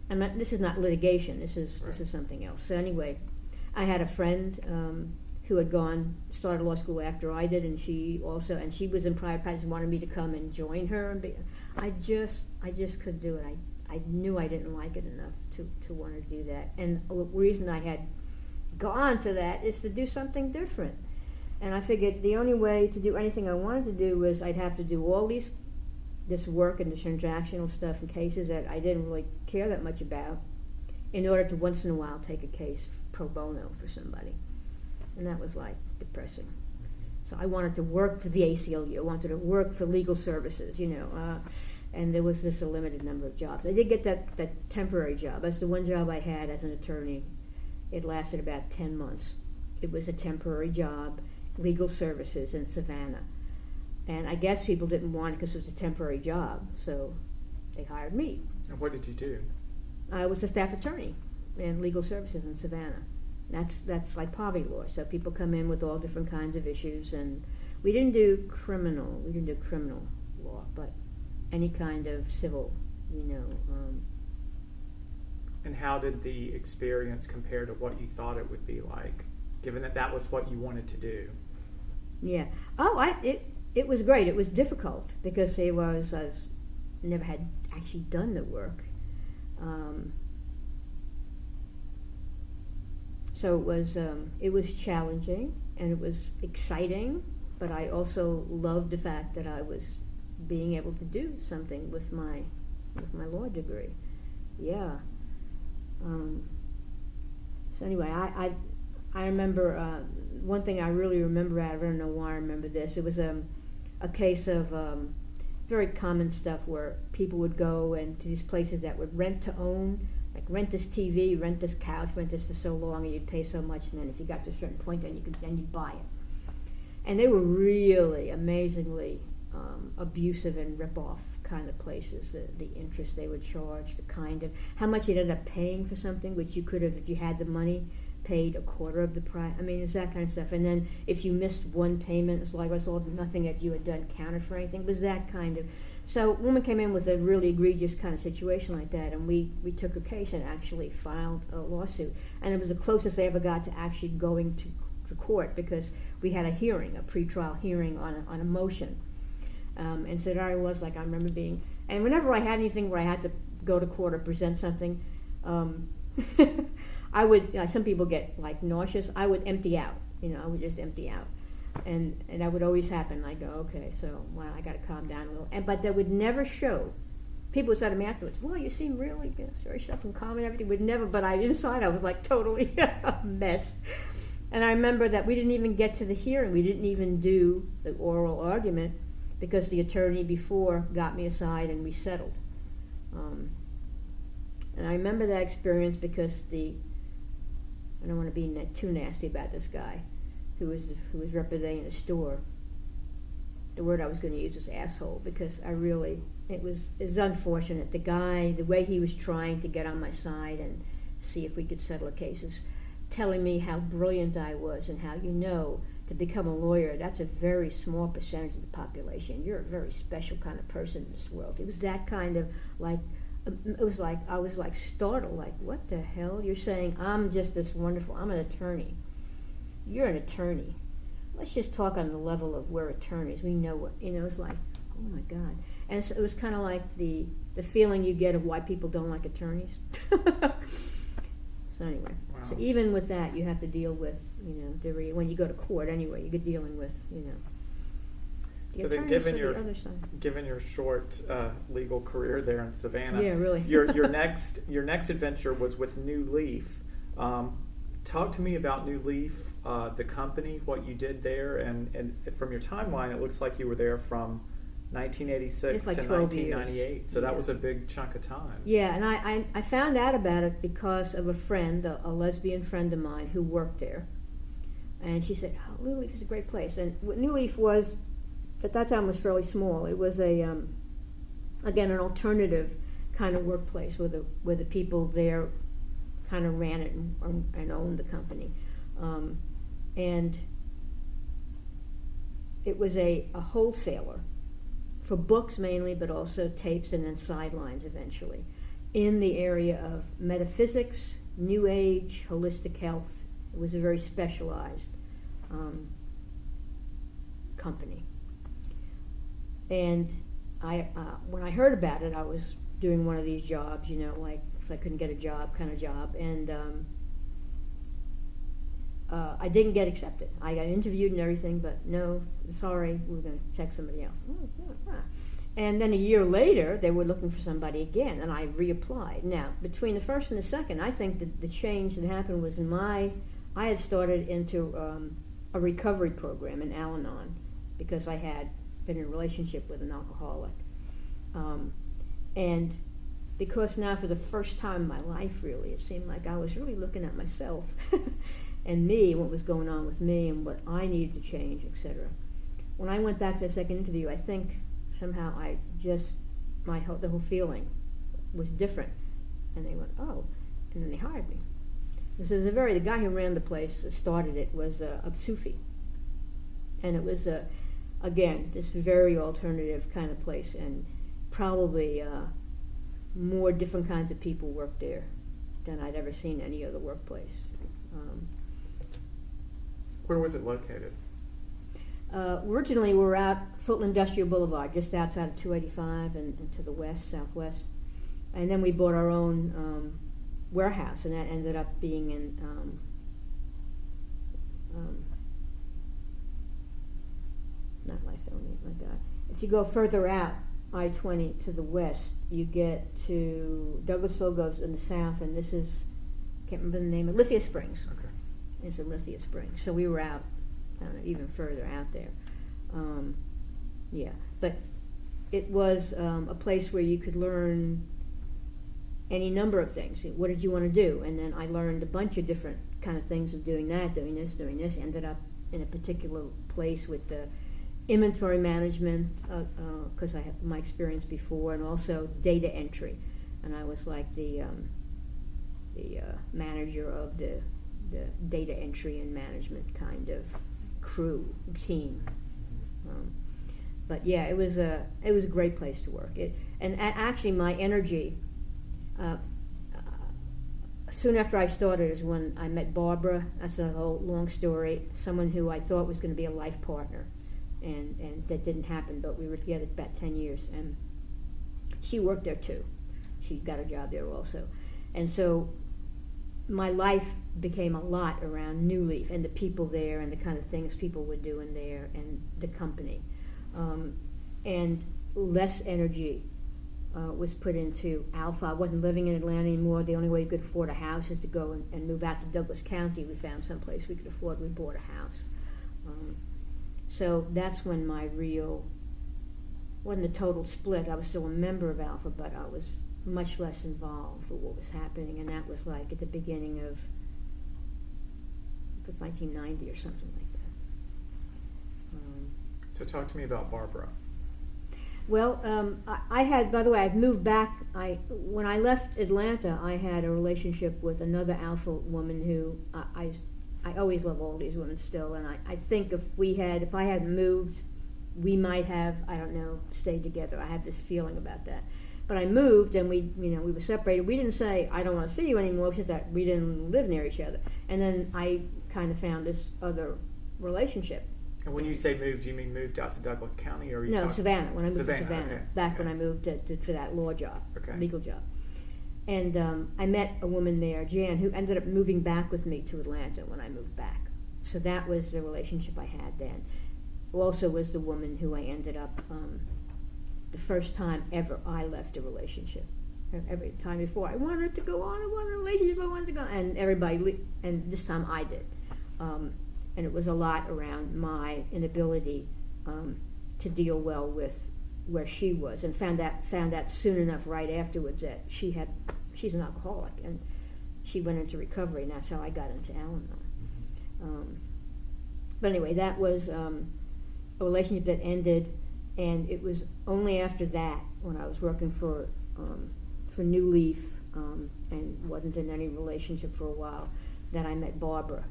This is not litigation. This is something else. So anyway, I had a friend who had started law school after I did, and she was in private practice and wanted me to come and join her. And I just couldn't do it. I knew I didn't like it enough to want to do that. And the reason I had gone to that is to do something different. And I figured the only way to do anything I wanted to do was I'd have to do all this work and the transactional stuff and cases that I didn't really care that much about in order to once in a while take a case pro bono for somebody. And that was like depressing. So I wanted to work for the ACLU. I wanted to work for legal services, and there was just a limited number of jobs. I did get that temporary job. That's the one job I had as an attorney. It lasted about 10 months. It was a temporary job, legal services in Savannah. And I guess people didn't want it because it was a temporary job, so they hired me. And what did you do? I was a staff attorney in legal services in Savannah. That's like poverty law. So people come in with all different kinds of issues, and we didn't do criminal law, but any kind of civil, And how did the experience compare to what you thought it would be like, given that was what you wanted to do? Yeah. It was great. It was difficult because I never had actually done the work. So it was challenging and it was exciting, but I also loved the fact that I was being able to do something with my law degree. Yeah. So anyway, I remember one thing I really remember I don't know why I remember this. It was a case of very common stuff where people would go and to these places that would rent to own, like rent this TV, rent this couch, rent this for so long, and you'd pay so much, and then if you got to a certain point, then you'd buy it. And they were really amazingly abusive and rip-off kind of places. The interest they would charge, the kind of how much you'd end up paying for something, which you could have, if you had the money, paid a quarter of the price. I mean, it's that kind of stuff. And then if you missed one payment, it's like nothing that you had done counted for anything. It was that kind of. So a woman came in with a really egregious kind of situation like that, and we took her case and actually filed a lawsuit. And it was the closest I ever got to actually going to the court, because we had a pretrial hearing on a motion. And so there I was, like I remember being, and whenever I had anything where I had to go to court or present something, I would, some people get like nauseous, I would empty out, I would just empty out. And that would always happen. I go, okay, so, well, I got to calm down a little. But that would never show. People would say to me afterwards, well, you seem really very stuff and calm and everything. Would never, but inside I was like totally a mess. And I remember that we didn't even get to the hearing. We didn't even do the oral argument because the attorney before got me aside and we settled. And I remember that experience because I don't want to be too nasty about this guy who was representing the store. The word I was going to use was asshole, because it was unfortunate. The way he was trying to get on my side and see if we could settle a case, is telling me how brilliant I was and how, to become a lawyer, that's a very small percentage of the population. You're a very special kind of person in this world. It was that kind of it was like I was like startled, like, what the hell? You're saying I'm just this wonderful, I'm an attorney. You're an attorney. Let's just talk on the level of we're attorneys. We know what, it's like, oh my God. And so it was kind of like the feeling you get of why people don't like attorneys. So anyway, Wow. So even with that, you have to deal with, when you go to court anyway, you're dealing with, the So then, attorneys for the other side. given your short legal career there in Savannah, Yeah, really. your next adventure was with New Leaf. Talk to me about New Leaf, the company, what you did there, and from your timeline, it looks like you were there from 1986 It's like to 12 1998. years. So that Yeah. was a big chunk of time. Yeah, and I found out about it because of a friend, a lesbian friend of mine who worked there. And she said, oh, New Leaf is a great place. And what New Leaf was, at that time, was fairly small. It was again, an alternative kind of workplace where the people there kind of ran it and owned the company. And it was a wholesaler for books mainly, but also tapes and then sidelines eventually, in the area of metaphysics, New Age, holistic health. It was a very specialized company. And when I heard about it, I was doing one of these jobs, like, if I couldn't get a job, kind of job, and I didn't get accepted. I got interviewed and everything, but no, sorry, we're going to check somebody else. And then a year later, they were looking for somebody again, and I reapplied. Now, between the first and the second, I think the change that happened was I had started into a recovery program in Al-Anon, because I had been in a relationship with an alcoholic. And because now, for the first time in my life, really, it seemed like I was really looking at myself and me, what was going on with me, and what I needed to change, etc. When I went back to the second interview, I think somehow the whole feeling was different, and they went, oh, and then they hired me. So the guy who ran the place, started it, was a Sufi, and it was again, this very alternative kind of place, and probably more different kinds of people worked there than I'd ever seen any other workplace. Where was it located? Originally, we were out Footland Industrial Boulevard, just outside of 285 and to the west, southwest. And then we bought our own warehouse, and that ended up being in not Lithonia, my God. If you go further out, I-20 to the west, you get to Douglasville goes in the south, and this is, can't remember the name of Lithia Springs. Okay. It's in Lithia Springs. So we were out, I don't know, even further out there. Yeah, but it was a place where you could learn any number of things. What did you want to do? And then I learned a bunch of different kind of things of doing that, doing this. Ended up in a particular place with the inventory management, because I had my experience before, and also data entry. And I was like the manager of the data entry and management kind of team. But yeah, it was a great place to work. Actually, my energy. Soon after I started is when I met Barbara. That's a whole long story. Someone who I thought was going to be a life partner, and that didn't happen. But we were together about 10 years, and she worked there too. She got a job there also, and so my life became a lot around New Leaf and the people there and the kind of things people were doing there and the company. And less energy was put into Alpha. I wasn't living in Atlanta anymore. The only way you could afford a house is to go and move out to Douglas County. We found someplace we could afford. We bought a house. So that's when my wasn't a total split. I was still a member of Alpha, but much less involved with what was happening, and that was like at the beginning of 1990 or something like that. So talk to me about Barbara. Well, I had, by the way, I'd moved back. When I left Atlanta, I had a relationship with another alpha woman who I always love all these women still, and I think if I had moved, we might have, I don't know, stayed together. I had this feeling about that. But I moved, and we were separated. We didn't say, I don't want to see you anymore, it's just that we didn't live near each other. And then I kind of found this other relationship. And when you say moved, do you mean moved out to Douglas County, or Savannah? When I moved to Savannah, okay. back when I moved for that law job, legal job. And I met a woman there, Jan, who ended up moving back with me to Atlanta when I moved back. So that was the relationship I had then. Who also was the woman who I ended up, the first time ever I left a relationship. Every time before, I wanted to go on, I wanted a relationship, I wanted to go, and and this time I did. And it was a lot around my inability to deal well with where she was, and found out soon enough right afterwards that she's an alcoholic, and she went into recovery, and that's how I got into Al-Anon. But anyway, that was a relationship that ended, and it was only after that, when I was working for New Leaf and wasn't in any relationship for a while, that I met Barbara.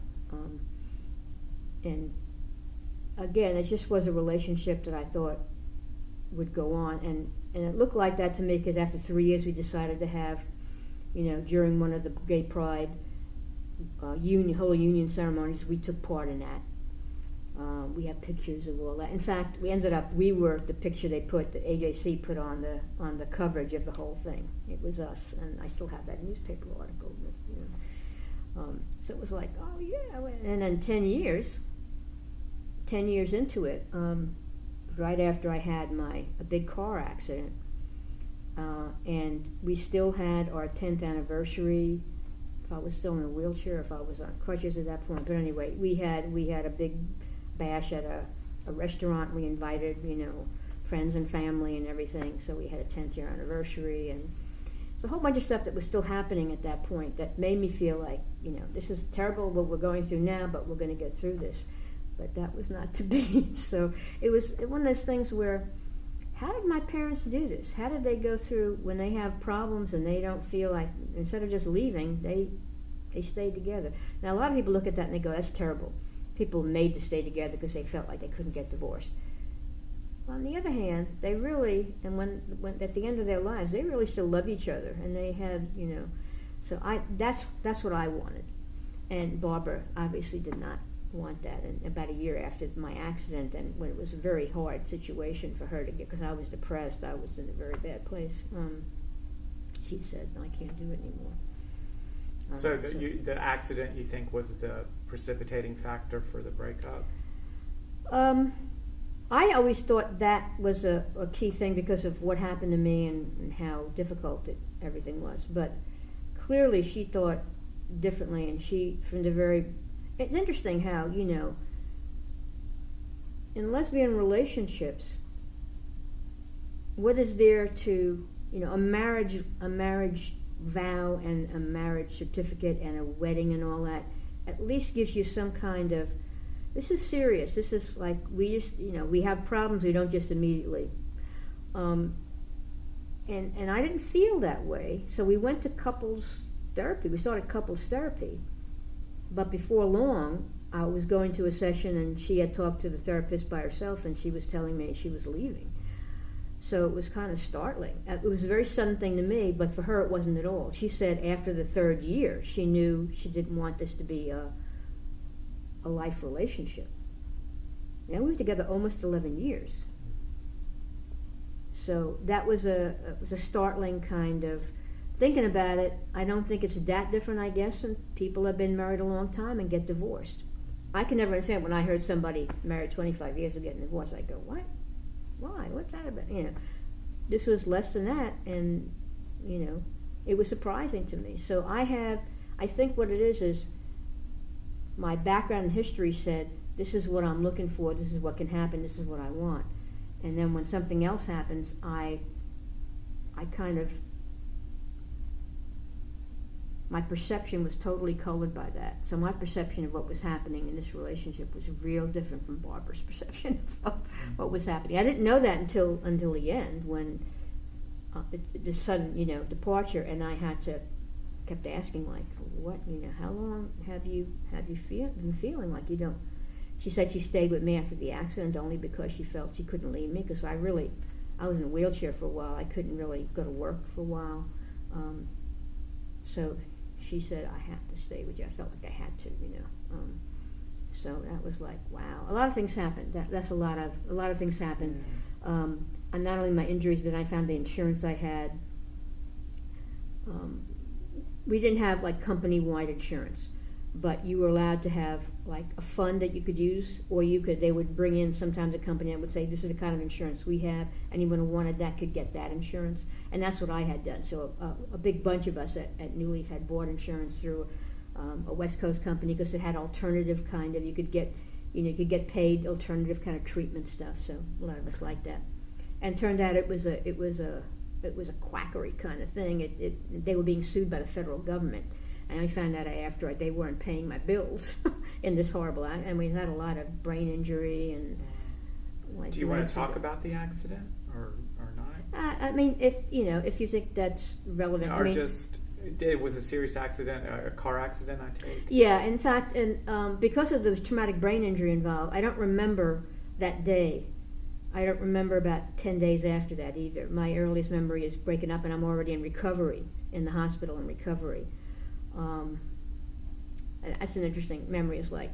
And again, it just was a relationship that I thought would go on, and it looked like that to me, because after 3 years we decided to have, during one of the Gay Pride whole union ceremonies, we took part in that. We have pictures of all that. In fact, we were the picture that AJC put on the coverage of the whole thing. It was us, and I still have that newspaper article. So it was like, oh yeah. And then 10 years into it, right after I had a big car accident, and we still had our 10th anniversary. If I was still in a wheelchair, if I was on crutches at that point, but anyway, we had a big bash at a restaurant. We invited, friends and family and everything. So we had a 10th year anniversary, and there's a whole bunch of stuff that was still happening at that point that made me feel like, this is terrible what we're going through now, but we're going to get through this. But that was not to be. So it was one of those things where, how did my parents do this? How did they go through when they have problems and they don't feel like, instead of just leaving, they stayed together? Now, a lot of people look at that and they go, that's terrible. People made to stay together because they felt like they couldn't get divorced. On the other hand, they really, and when at the end of their lives, they really still love each other, and they had, so that's what I wanted. And Barbara obviously did not want that. And about a year after my accident, and when it was a very hard situation for her to get, because I was depressed, I was in a very bad place, she said, I can't do it anymore. So the accident, you think, was the precipitating factor for the breakup? I always thought that was a key thing because of what happened to me and how difficult everything was. But clearly she thought differently, and it's interesting how, in lesbian relationships, what is there to, a marriage vow and a marriage certificate and a wedding and all that at least gives you some kind of, this is serious, this is like, we just, we have problems, we don't just immediately. And I didn't feel that way, so we went to couples therapy. We started couples therapy. But before long, I was going to a session, and she had talked to the therapist by herself, and she was telling me she was leaving. So it was kind of startling. It was a very sudden thing to me, but for her it wasn't at all. She said after the 3rd year, she knew she didn't want this to be a life relationship. Now we were together almost 11 years. So that was a startling kind of, thinking about it, I don't think it's that different, I guess, and people have been married a long time and get divorced. I can never understand when I heard somebody married 25 years and getting divorced, I go, what? Why? What's that about? This was less than that, and, it was surprising to me. So I think what it is my background and history said, this is what I'm looking for, this is what can happen, this is what I want. And then when something else happens, I kind of my perception was totally colored by that. So my perception of what was happening in this relationship was real different from Barbara's perception of what was happening. I didn't know that until the end, when the sudden, departure, and I kept asking, like, what, how long have you been feeling like you don't? She said she stayed with me after the accident only because she felt she couldn't leave me, because I was in a wheelchair for a while. I couldn't really go to work for a while. So she said, I have to stay with you. I felt like I had to, so that was like, wow. A lot of things happened. That's a lot of things happened. And not only my injuries, but I found the insurance I had. We didn't have like company-wide insurance, but you were allowed to have like a fund that you could use, or they would bring in sometimes a company that would say, this is the kind of insurance we have. Anyone who wanted that could get that insurance. And that's what I had done. So a big bunch of us at New Leaf had bought insurance through a West Coast company, because it had alternative kind of, you could get paid alternative kind of treatment stuff. So a lot of us liked that. And turned out it was a quackery kind of thing. They were being sued by the federal government. And I found out after they weren't paying my bills in this horrible, and we had a lot of brain injury and. Like, do you want to talk about the accident or not? I mean, if you think that's relevant, or it was a serious accident, a car accident, I take. Yeah, in fact, and because of the traumatic brain injury involved, I don't remember that day. I don't remember about 10 days after that either. My earliest memory is breaking up, and I'm already in recovery, in the hospital in recovery. And that's an interesting memory. It's like,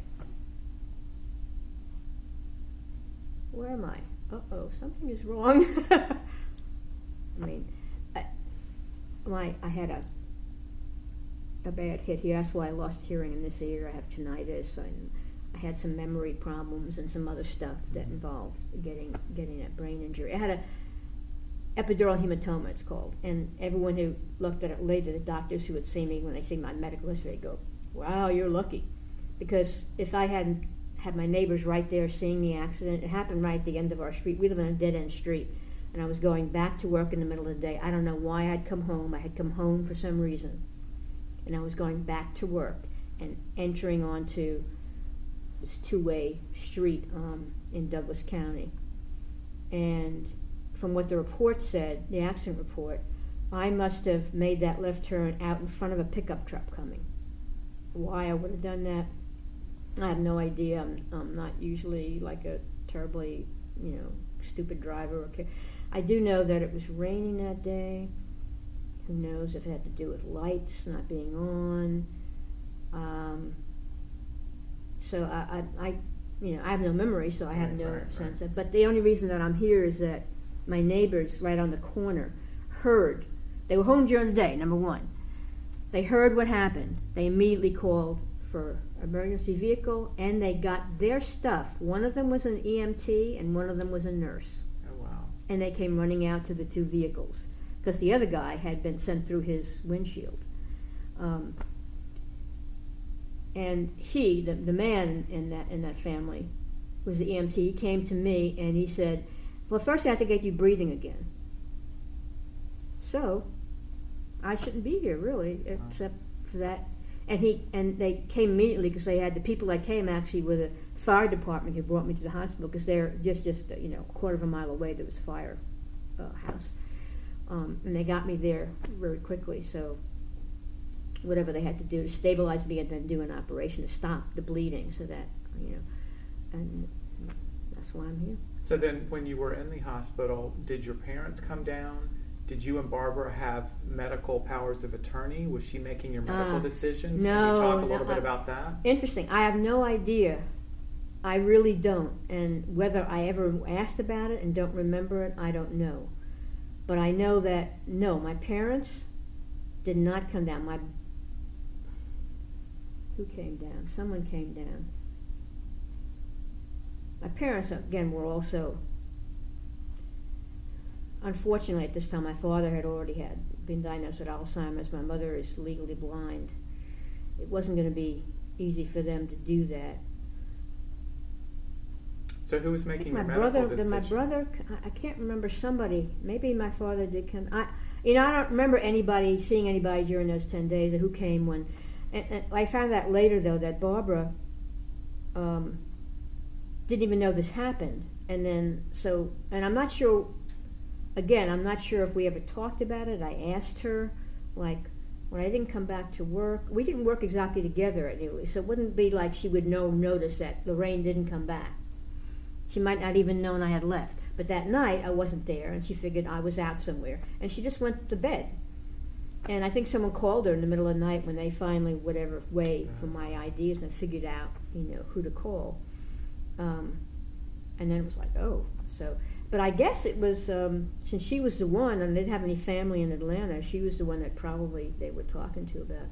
where am I? Uh-oh, something is wrong. I mean, I had a bad hit here. That's why I lost hearing in this ear. I have tinnitus, and I had some memory problems and some other stuff that involved getting that brain injury. I had a epidural hematoma, it's called, and everyone who looked at it later, the doctors who would see me when they see my medical history, they go, wow, you're lucky. Because if I hadn't had my neighbors right there seeing the accident, it happened right at the end of our street. We live on a dead-end street, and I was going back to work in the middle of the day. I don't know why I'd come home. I had come home for some reason, and I was going back to work and entering onto this two-way street in Douglas County. And from what the report said, the accident report, I must have made that left turn out in front of a pickup truck coming. Why I would have done that, I have no idea. I'm not usually like a terribly, stupid driver. I do know that it was raining that day. Who knows if it had to do with lights not being on. So I have no memory, so I have no sense of. But the only reason that I'm here is that my neighbors right on the corner heard. They were home during the day, number one. They heard what happened. They immediately called for emergency vehicle, and they got their stuff. One of them was an EMT, and one of them was a nurse. Oh, wow. And they came running out to the two vehicles, because the other guy had been sent through his windshield. And he, the man in that family, was the EMT. He came to me, and he said, well, first I have to get you breathing again. So, I shouldn't be here, really, except for that. And they came immediately, because they had the people that came actually were the fire department who brought me to the hospital, because they're just a quarter of a mile away. There was a fire house, and they got me there very quickly. So whatever they had to do to stabilize me, and then do an operation to stop the bleeding, so that and that's why I'm here. So then, when you were in the hospital, did your parents come down? Did you and Barbara have medical powers of attorney? Was she making your medical decisions? No. Can you talk a little bit about that? Interesting. I have no idea. I really don't. And whether I ever asked about it and don't remember it, I don't know. But I know that, no, my parents did not come down. Who came down? Someone came down. My parents, again, were also... Unfortunately, at this time, my father had already been diagnosed with Alzheimer's. My mother is legally blind. It wasn't going to be easy for them to do that. So who was making your medical decisions? My brother, I can't remember, somebody, maybe my father did come. You know, I don't remember seeing anybody during those 10 days or who came when. And I found out later, though, that Barbara didn't even know this happened. And then, and I'm not sure, again, I'm not sure if we ever talked about it. I asked her, like, when I didn't come back to work, we didn't work exactly together at Ely, so it wouldn't be like she would notice that Lorraine didn't come back. She might not even known I had left. But that night, I wasn't there, and she figured I was out somewhere. And she just went to bed. And I think someone called her in the middle of the night when they finally, whatever way, for my ideas, and figured out, who to call. And then it was like, oh. But I guess it was, since she was the one, and they didn't have any family in Atlanta, she was the one that probably they were talking to about.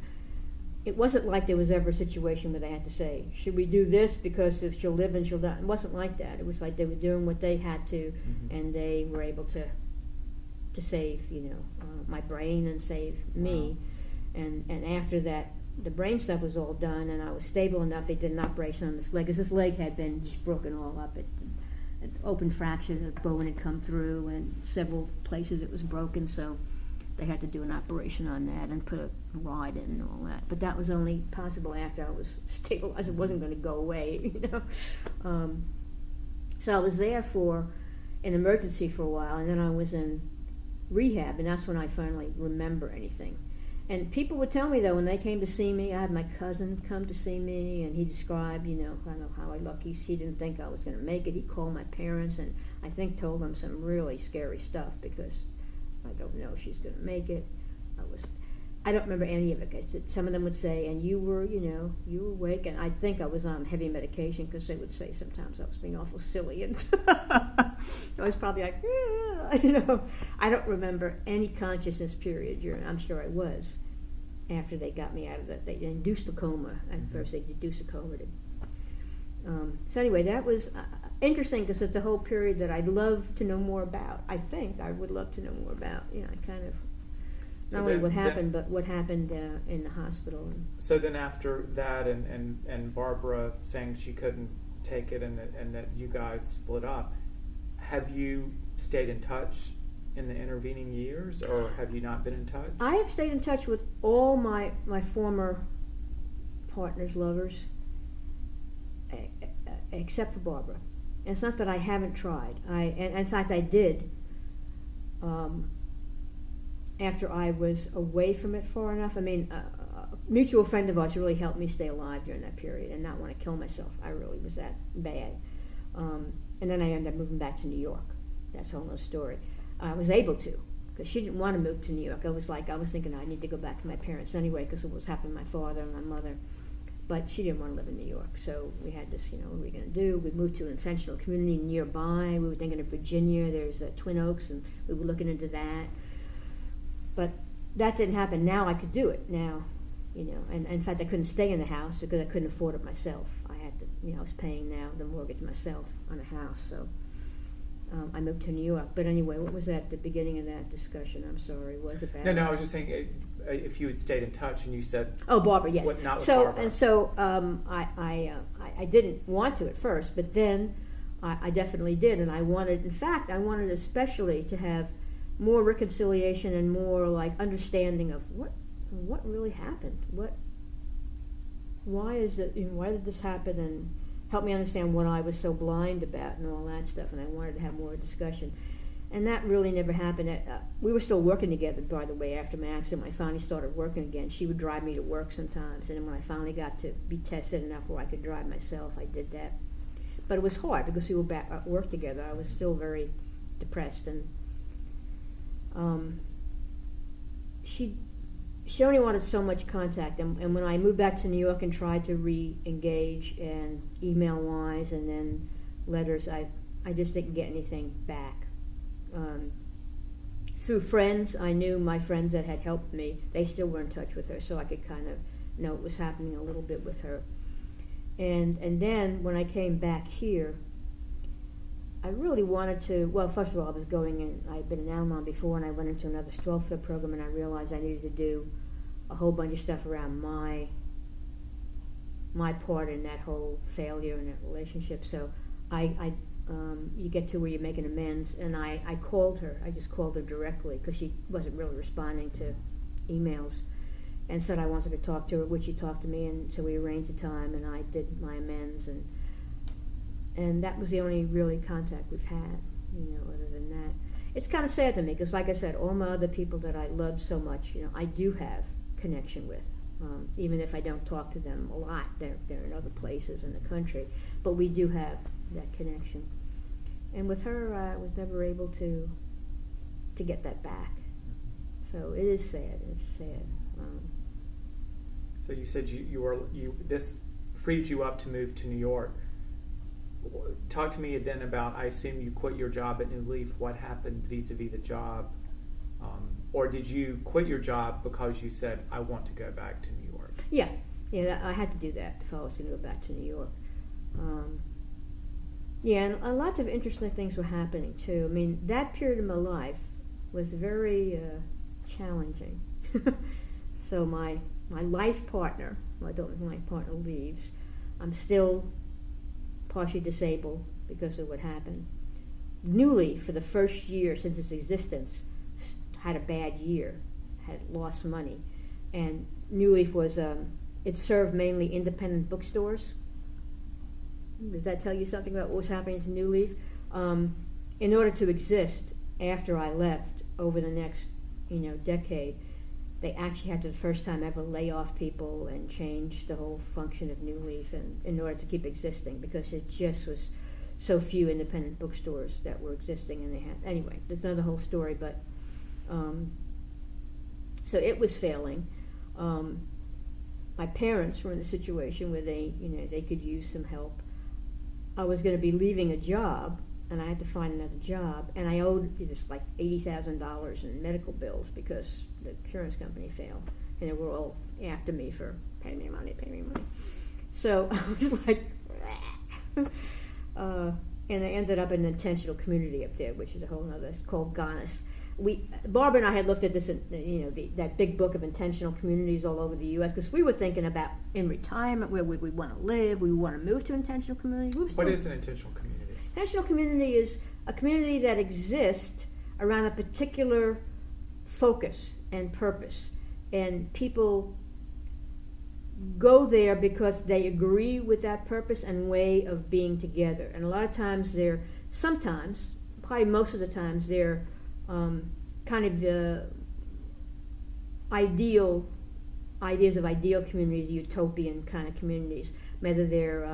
It wasn't like there was ever a situation where they had to say, should we do this because if she'll live and she'll die? It wasn't like that. It was like they were doing what they had to, and they were able to save, my brain and save me. Wow. And after that, the brain stuff was all done, and I was stable enough. They did an operation on this leg, because this leg had been just broken all up. It open fracture, the bone had come through, and several places it was broken, so they had to do an operation on that and put a rod in and all that. But that was only possible after I was stabilized. It wasn't going to go away, So I was there for an emergency for a while, and then I was in rehab, and that's when I finally remember anything. And people would tell me, though, when they came to see me, I had my cousin come to see me, and he described, I know how I looked. He didn't think I was going to make it. He called my parents, and I think told them some really scary stuff, because I don't know if she's going to make it. I don't remember any of it. Some of them would say, and you were awake, and I think I was on heavy medication, because they would say sometimes I was being awful silly, and I was probably like, I don't remember any consciousness period during. I'm sure I was after they got me out of that. They induced a coma, and first they induced a coma. So anyway, that was interesting, because it's a whole period that I'd love to know more about. I think I would love to know more about. Kind of. Not only what happened, but what happened in the hospital. So then after that, and Barbara saying she couldn't take it, and that you guys split up, have you stayed in touch in the intervening years, or have you not been in touch? I have stayed in touch with all my former partners, lovers, except for Barbara. And it's not that I haven't tried. And in fact, I did. After I was away from it far enough. I mean, a mutual friend of ours really helped me stay alive during that period and not want to kill myself. I really was that bad. And then I ended up moving back to New York. That's a whole other story. I was able to, because she didn't want to move to New York. I was thinking I need to go back to my parents anyway, because of what was happening to my father and my mother. But she didn't want to live in New York. So we had this, what are we going to do? We moved to an intentional community nearby. We were thinking of Virginia. There's Twin Oaks, and we were looking into that. But that didn't happen. Now I could do it. Now, and in fact I couldn't stay in the house because I couldn't afford it myself. I had to, I was paying now the mortgage myself on a house. So I moved to New York. But anyway, what was that? The beginning of that discussion? I'm sorry. Was it bad? No, I was just saying if you had stayed in touch, and you said, oh, Barbara, yes. Not with Barbara. And so I didn't want to at first, but then I definitely did, and I wanted especially to have more reconciliation and more like understanding of what really happened. Why is it? Why did this happen? And help me understand what I was so blind about and all that stuff. And I wanted to have more discussion, and that really never happened. We were still working together, by the way. After my accident, when I finally started working again, she would drive me to work sometimes, and then when I finally got to be tested enough where I could drive myself, I did that. But it was hard because we were back at work together. I was still very depressed, and she only wanted so much contact, and when I moved back to New York and tried to re-engage and email-wise and then letters, I just didn't get anything back. Through friends, I knew my friends that had helped me, they still were in touch with her, so I could kind of know what was happening a little bit with her. And then when I came back here, I really wanted to, well, first of all, I was going in, I'd been an Al-Anon before, and I went into another 12-step program, and I realized I needed to do a whole bunch of stuff around my part in that whole failure in that relationship. So I you get to where you're making amends. And I called her. I just called her directly because she wasn't really responding to emails, and said I wanted to talk to her, which she talked to me, and so we arranged a time, and I did my amends, and that was the only really contact we've had, other than that. It's kind of sad to me because, like I said, all my other people that I loved so much, I do have connection with. Even if I don't talk to them a lot, they're in other places in the country, but we do have that connection. And with her, I was never able to get that back. So it is sad. It's sad. So you said this freed you up to move to New York. Talk to me then about, I assume you quit your job at New Leaf. What happened vis-a-vis the job? Or did you quit your job because you said, I want to go back to New York? Yeah, I had to do that if I was going to go back to New York. And lots of interesting things were happening too. I mean, that period of my life was very challenging. So my life partner, my daughter's life partner, leaves. I'm still partially disabled because of what happened. New Leaf, for the first year since its existence, had a bad year, had lost money. And New Leaf was, it served mainly independent bookstores. Does that tell you something about what was happening to New Leaf? In order to exist after I left over the next, decade, they actually had to, the first time ever, lay off people and change the whole function of New Leaf in order to keep existing, because it just was so few independent bookstores that were existing, and they had, anyway, there's another whole story, but so it was failing. My parents were in a situation where they could use some help. I was going to be leaving a job, and I had to find another job, and I owed just like $80,000 in medical bills because the insurance company failed, and they were all after me for pay me money. So I was like, and I ended up in an intentional community up there, which is a whole other. It's called Ghana's. Barbara and I had looked at this, that big book of intentional communities all over the U.S. because we were thinking about in retirement where would we want to live, we want to move to intentional community. What is an intentional community? Intentional community is a community that exists around a particular focus and purpose, and people go there because they agree with that purpose and way of being together. And a lot of times probably most of the times, they're kind of the ideas of ideal communities, utopian kind of communities, whether they're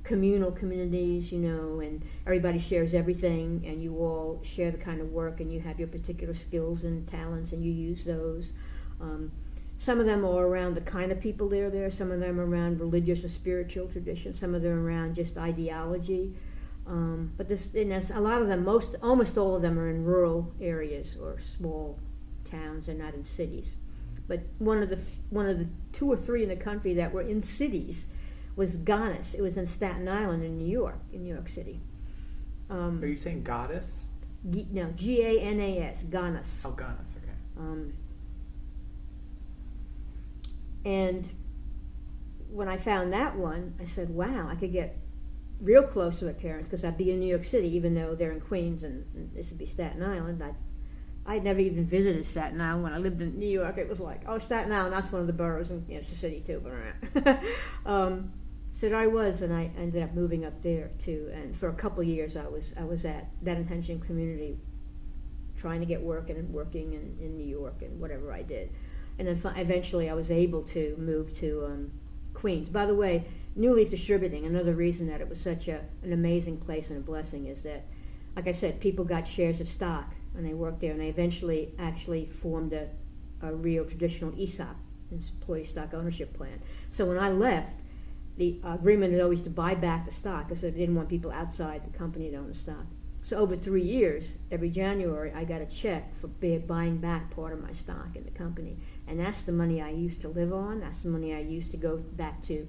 communal communities, and everybody shares everything, and you all share the kind of work, and you have your particular skills and talents, and you use those. Some of them are around the kind of people they're there. Some of them are around religious or spiritual traditions. Some of them are around just ideology. But a lot of them, almost all of them are in rural areas or small towns and not in cities. But one of the 2 or 3 in the country that were in cities was Ghana's. It was in Staten Island in New York City. Are you saying goddess? No, Ganas, Ghana's. Oh, Ghana's, okay. And when I found that one, I said, wow, I could get real close to my parents because I'd be in New York City, even though they're in Queens and this would be Staten Island. I'd never even visited Staten Island. When I lived in New York, it was like, oh, Staten Island, that's one of the boroughs, and it's a city too. So there I was, and I ended up moving up there too. And for a couple of years, I was at that intention community, trying to get work and working in New York and whatever I did. And then eventually, I was able to move to Queens. By the way, New Leaf Distributing, another reason that it was such an amazing place and a blessing is that, like I said, people got shares of stock and they worked there, and they eventually actually formed a real traditional ESOP, employee stock ownership plan. So when I left, the agreement was always to buy back the stock because they didn't want people outside the company to own the stock. So over 3 years, every January, I got a check for buying back part of my stock in the company. And that's the money I used to live on. That's the money I used to go back to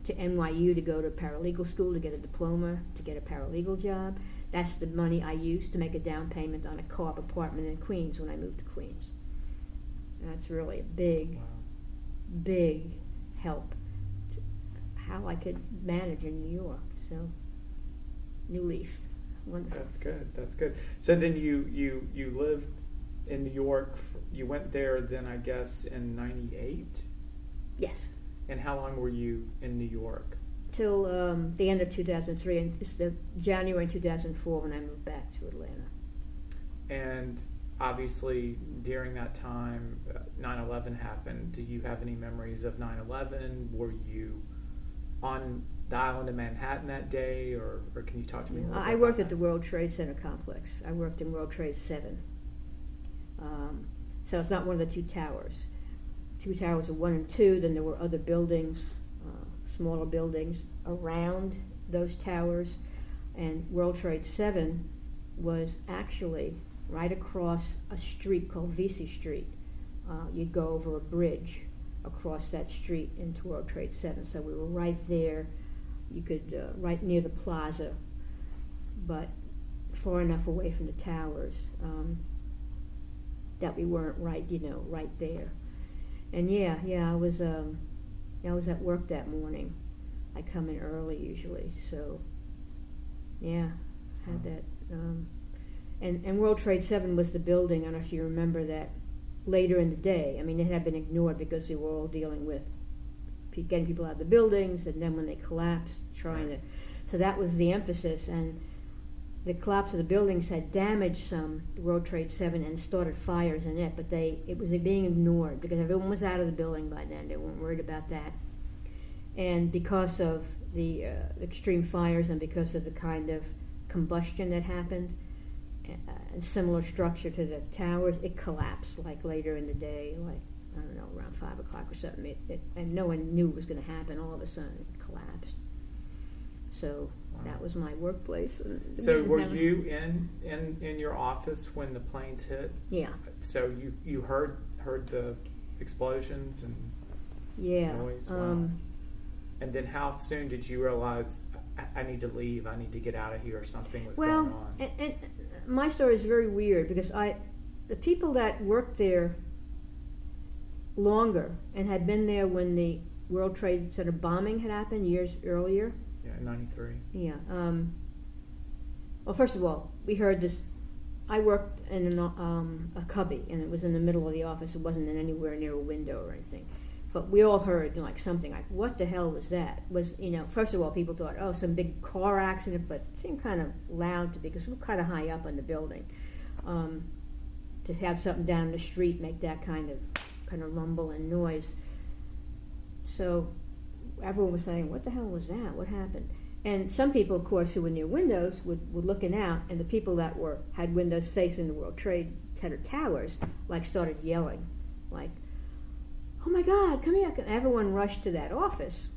NYU to go to paralegal school to get a diploma, to get a paralegal job. That's the money I used to make a down payment on a co-op apartment in Queens when I moved to Queens. And that's really a big help to how I could manage in New York. So, New Leaf. wonderful. That's good. That's good. So then you lived in New York. You went there then, I guess, in '98. Yes. And how long were you in New York? Till the end of 2003, and it's the January 2004 when I moved back to Atlanta. And obviously, during that time, 9/11 happened. Do you have any memories of 9/11? Were you on the island of Manhattan that day, or can you talk to me more about I worked that? at the World Trade Center complex. I worked in World Trade 7. So it's not one of the two towers. Two towers are 1 and 2. Then there were other buildings, smaller buildings around those towers. And World Trade 7 was actually right across a street called Vesey Street. You'd go over a bridge across that street into World Trade 7. So we were right there. You could, right near the plaza, but far enough away from the towers that we weren't right there. And I was at work that morning. I come in early usually, so had that. And World Trade 7 was the building. I don't know if you remember that. Later in the day, I mean, it had been ignored because they were all dealing with getting people out of the buildings, and then when they collapsed, so that was the emphasis. And the collapse of the buildings had damaged some World Trade 7 and started fires in it, but it was being ignored because everyone was out of the building by then. They weren't worried about that. And because of the extreme fires and because of the kind of combustion that happened, and similar structure to the towers, it collapsed like later in the day, like, I don't know, around 5 o'clock or something. And no one knew it was going to happen. All of a sudden, it collapsed. So that was my workplace. So were you in your office when the planes hit? Yeah. So you heard the explosions and noise? Wow. And then how soon did you realize, I need to leave, I need to get out of here, or something was going on? And my story is very weird because the people that worked there longer and had been there when the World Trade Center bombing had happened years earlier. Yeah, in '93. Yeah. Well, first of all, we heard this. I worked in a cubby, and it was in the middle of the office. It wasn't in anywhere near a window or anything. But we all heard like something like, what the hell was that? First of all, people thought, oh, some big car accident, but it seemed kind of loud to me because we were kind of high up on the building. To have something down the street make that kind of rumble and noise. So everyone was saying, what the hell was that? What happened? And some people, of course, who were near windows were looking out, and the people that had windows facing the World Trade Center towers started yelling, like, oh my God, come here. And everyone rushed to that office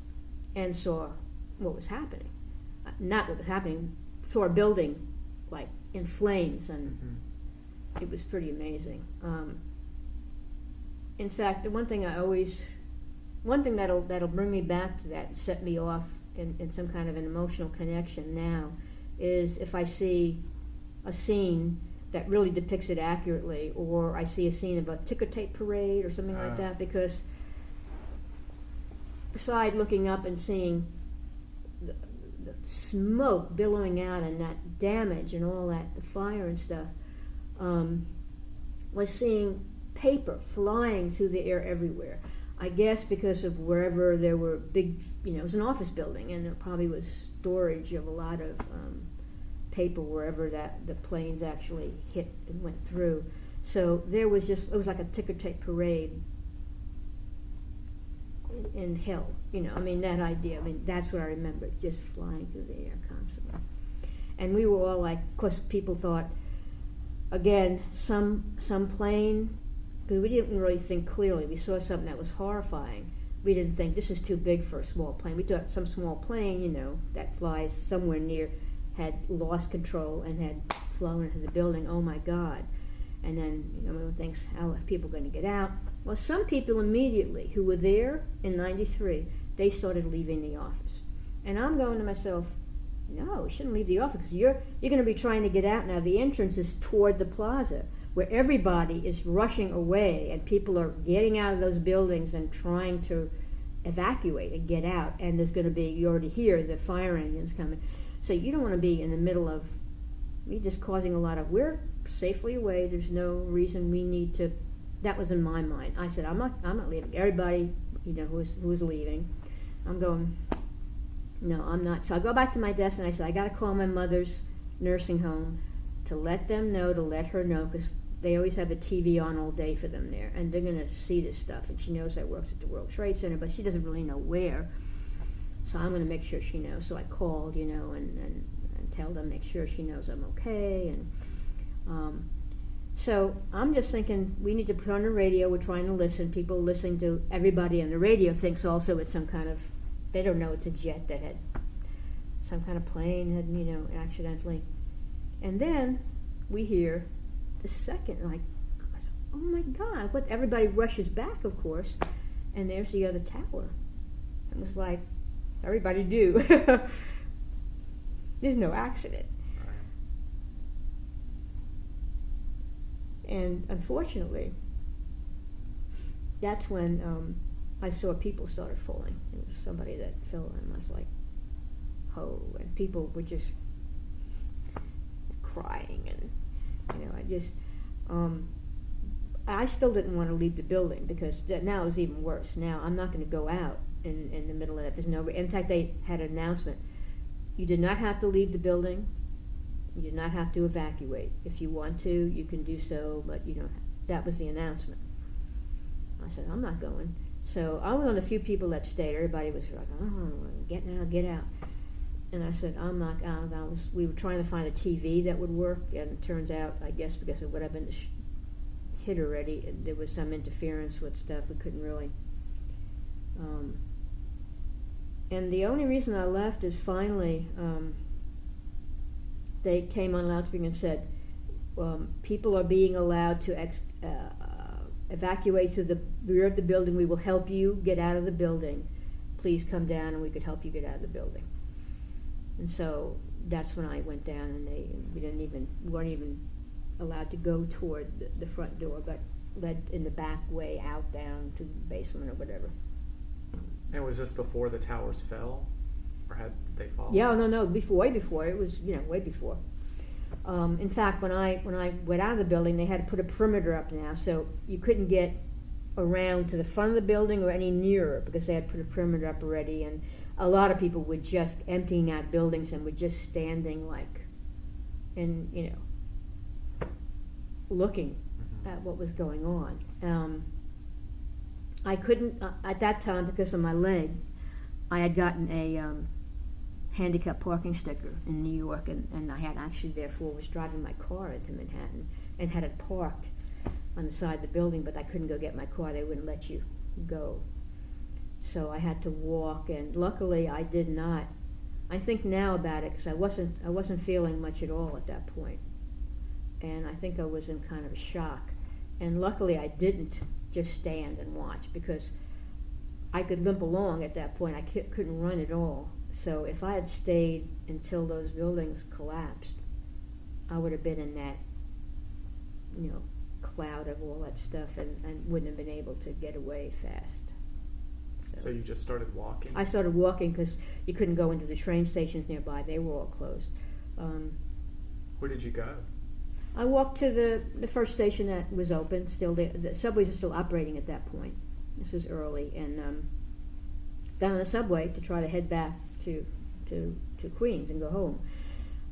and saw what was happening. Not what was happening, saw a building in flames, and it was pretty amazing. In fact, the one thing that'll bring me back to that and set me off in some kind of an emotional connection now is if I see a scene that really depicts it accurately, or I see a scene of a ticker tape parade or something like that, because beside looking up and seeing the smoke billowing out and that damage and all that, the fire and stuff, was seeing paper flying through the air everywhere. I guess because of wherever there were big, it was an office building, and there probably was storage of a lot of paper wherever the planes actually hit and went through. So there was it was like a ticker tape parade in hell, that idea. That's what I remember, just flying through the air constantly. And we were all like, of course, people thought, again, some plane, because we didn't really think clearly. We saw something that was horrifying. We didn't think this is too big for a small plane. We thought some small plane, that flies somewhere near, had lost control and had flown into the building. Oh my God. And then everyone thinks, how are people going to get out? Well, some people immediately who were there in '93, they started leaving the office. And I'm going to myself, no, we shouldn't leave the office, because you're going to be trying to get out now. The entrance is toward the plaza, where everybody is rushing away, and people are getting out of those buildings and trying to evacuate and get out. And there's going to be, you already hear the fire engines coming. So you don't want to be in the middle of me just causing a lot of, we're safely away, there's no reason we need to, that was in my mind. I said, I'm not leaving. Everybody, who was leaving, I'm going, no, I'm not. So I go back to my desk and I said, I got to call my mother's nursing home to let them know, to let her know, because they always have the TV on all day for them there, and they're going to see this stuff. And she knows I worked at the World Trade Center, but she doesn't really know where. So I'm going to make sure she knows. So I called, and tell them, make sure she knows I'm okay. And so I'm just thinking, we need to put on the radio. We're trying to listen. People listening to everybody on the radio thinks also it's some kind of, they don't know it's a jet that had, some kind of plane had, accidentally. And then we hear the second, like, oh my God, what? Everybody rushes back, of course, and there's the other tower. It was like, everybody knew. There's no accident. And unfortunately, that's when I saw people started falling. It was somebody that fell, and I was like, oh, and people were just crying, and I still didn't want to leave the building, because that now is even worse. Now I'm not going to go out in the middle of that. There's no, in fact, they had an announcement. You did not have to leave the building. You did not have to evacuate. If you want to, you can do so, but that was the announcement. I said, I'm not going. So I was one of the few people that stayed. Everybody was like, oh, get out. And I said, I'm not out. We were trying to find a TV that would work, and it turns out, I guess because it would have been hit already, there was some interference with stuff. We couldn't really. And the only reason I left is finally they came on loudspeaker and said, people are being allowed to evacuate to the rear of the building. We will help you get out of the building. Please come down and we could help you get out of the building. And so that's when I went down, and we weren't even allowed to go toward the front door, but led in the back way out down to the basement or whatever. And was this before the towers fell, or had they fallen? Yeah, no, way before. It was way before. In fact, when I went out of the building, they had to put a perimeter up now, so you couldn't get around to the front of the building or any nearer, because they had put a perimeter up already, and a lot of people were just emptying out buildings and were just standing looking at what was going on. I couldn't, at that time, because of my leg, I had gotten a handicap parking sticker in New York, and I had actually, therefore, was driving my car into Manhattan and had it parked on the side of the building, but I couldn't go get my car. They wouldn't let you go. So I had to walk, and luckily I did not. I think now about it, because I wasn't feeling much at all at that point, and I think I was in kind of a shock. And luckily I didn't just stand and watch, because I could limp along at that point. I couldn't run at all. So if I had stayed until those buildings collapsed, I would have been in that, cloud of all that stuff, and wouldn't have been able to get away fast. So you just started walking? I started walking because you couldn't go into the train stations nearby. They were all closed. Where did you go? I walked to the first station that was open. Still, the subways are still operating at that point. This was early, and got on the subway to try to head back to Queens and go home.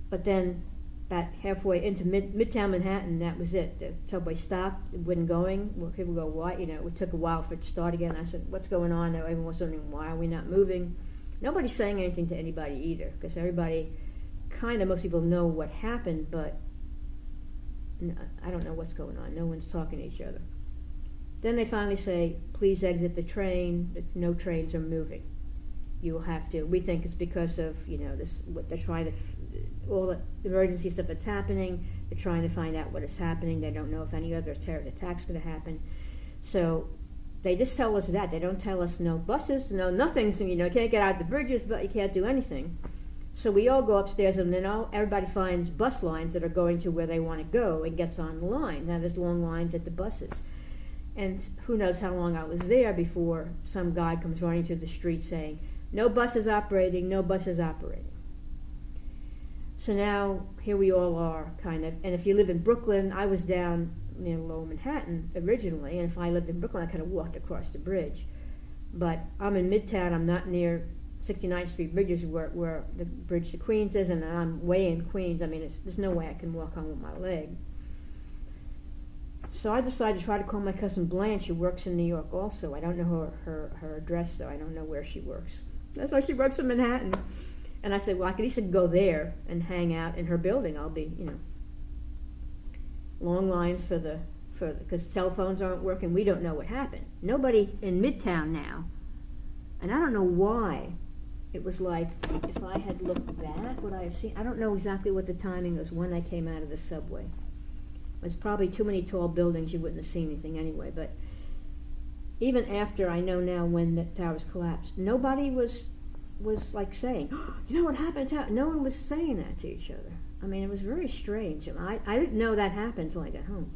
But then, about halfway into Midtown Manhattan, that was it. The subway stopped. It wasn't going. Well, people go, why? It took a while for it to start again. I said, what's going on? Everyone was wondering, why are we not moving? Nobody's saying anything to anybody either, because everybody, most people know what happened, but I don't know what's going on. No one's talking to each other. Then they finally say, please exit the train. No trains are moving. You will have to. We think it's because of, this, what they're trying to, all the emergency stuff that's happening. They're trying to find out what is happening. They don't know if any other terror attack's going to happen. So they just tell us that. They don't tell us no buses, no nothing. So, you can't get out the bridges, but you can't do anything. So we all go upstairs, and then everybody finds bus lines that are going to where they want to go and gets on the line. Now there's long lines at the buses. And who knows how long I was there before some guy comes running through the street saying, no buses operating, no buses operating. So now here we all are, kind of. And if you live in Brooklyn, I was down near Lower Manhattan originally, and if I lived in Brooklyn, I kind of walked across the bridge. But I'm in Midtown. I'm not near 69th Street bridges where the bridge to Queens is, and I'm way in Queens. I mean, there's no way I can walk home with my leg. So I decided to try to call my cousin Blanche, who works in New York also. I don't know her address, though. I don't know where she works. That's why she works in Manhattan. And I said, well, I could at least go there and hang out in her building. I'll be, long lines because cell phones aren't working. We don't know what happened. Nobody in Midtown now. And I don't know why. It was like, if I had looked back, would I have seen? I don't know exactly what the timing was when I came out of the subway. It was probably too many tall buildings, you wouldn't have seen anything anyway. But even after, I know now when the towers collapsed, nobody was like saying, oh, you know what happened? No one was saying that to each other. I mean, it was very strange. I didn't know that happened until I got home.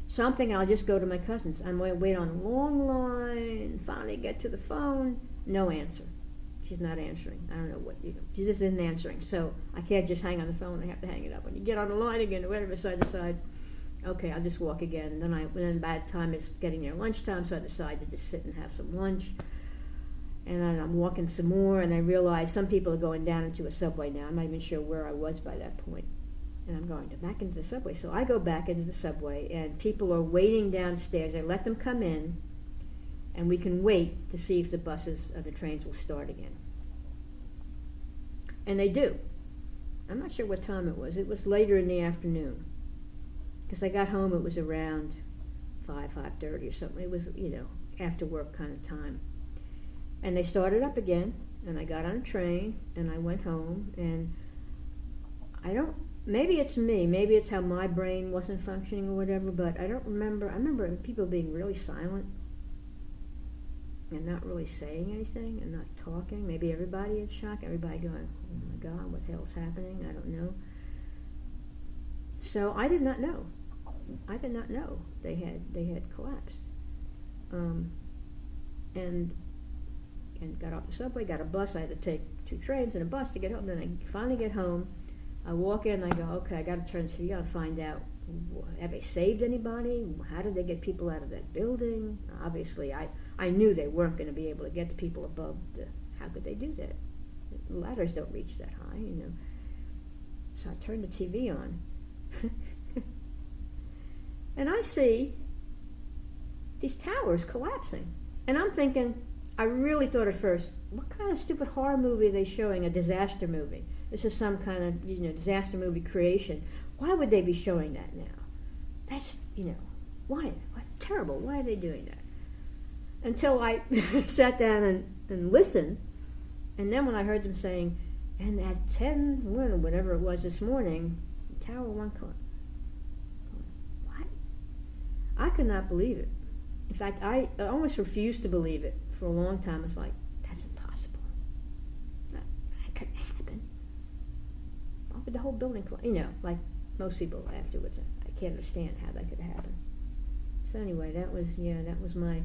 So I'm thinking I'll just go to my cousin's. I'm going to wait on a long line, finally get to the phone. No answer. She's not answering. I don't know what, she just isn't answering. So I can't just hang on the phone. I have to hang it up. When you get on the line again, whatever, so I decide, okay, I'll just walk again. And then by the time it's getting near lunchtime, so I decide to just sit and have some lunch. And then I'm walking some more, and I realize some people are going down into a subway now. I'm not even sure where I was by that point. And I'm going back into the subway. So I go back into the subway, and people are waiting downstairs. I let them come in, and we can wait to see if the buses or the trains will start again. And they do. I'm not sure what time it was. It was later in the afternoon. Because I got home, it was around 5:30 or something. It was, after work kind of time. And they started up again, and I got on a train, and I went home, and maybe it's me, maybe it's how my brain wasn't functioning or whatever, but I remember people being really silent and not really saying anything and not talking. Maybe everybody in shock, everybody going, oh my God, what the hell's happening? I don't know. So I did not know. They had collapsed. And got off the subway, got a bus. I had to take 2 trains and a bus to get home. Then I finally get home. I walk in and I go, okay, I got to turn to you and find out, have they saved anybody? How did they get people out of that building? Obviously, I knew they weren't going to be able to get the people above. How could they do that? The ladders don't reach that high, So I turned the TV on. And I see these towers collapsing. And I'm thinking, I really thought at first, what kind of stupid horror movie are they showing? A disaster movie. This is some kind of, disaster movie creation. Why would they be showing that now? That's, why? That's terrible. Why are they doing that? Until I sat down and listened. And then when I heard them saying, and at 10, whatever it was this morning, Tower 1 collapsed. What? I could not believe it. In fact, I almost refused to believe it. For a long time, it's like, that's impossible. That couldn't happen. Why would the whole building collapse? Like most people afterwards, I can't understand how that could happen. So anyway, that was my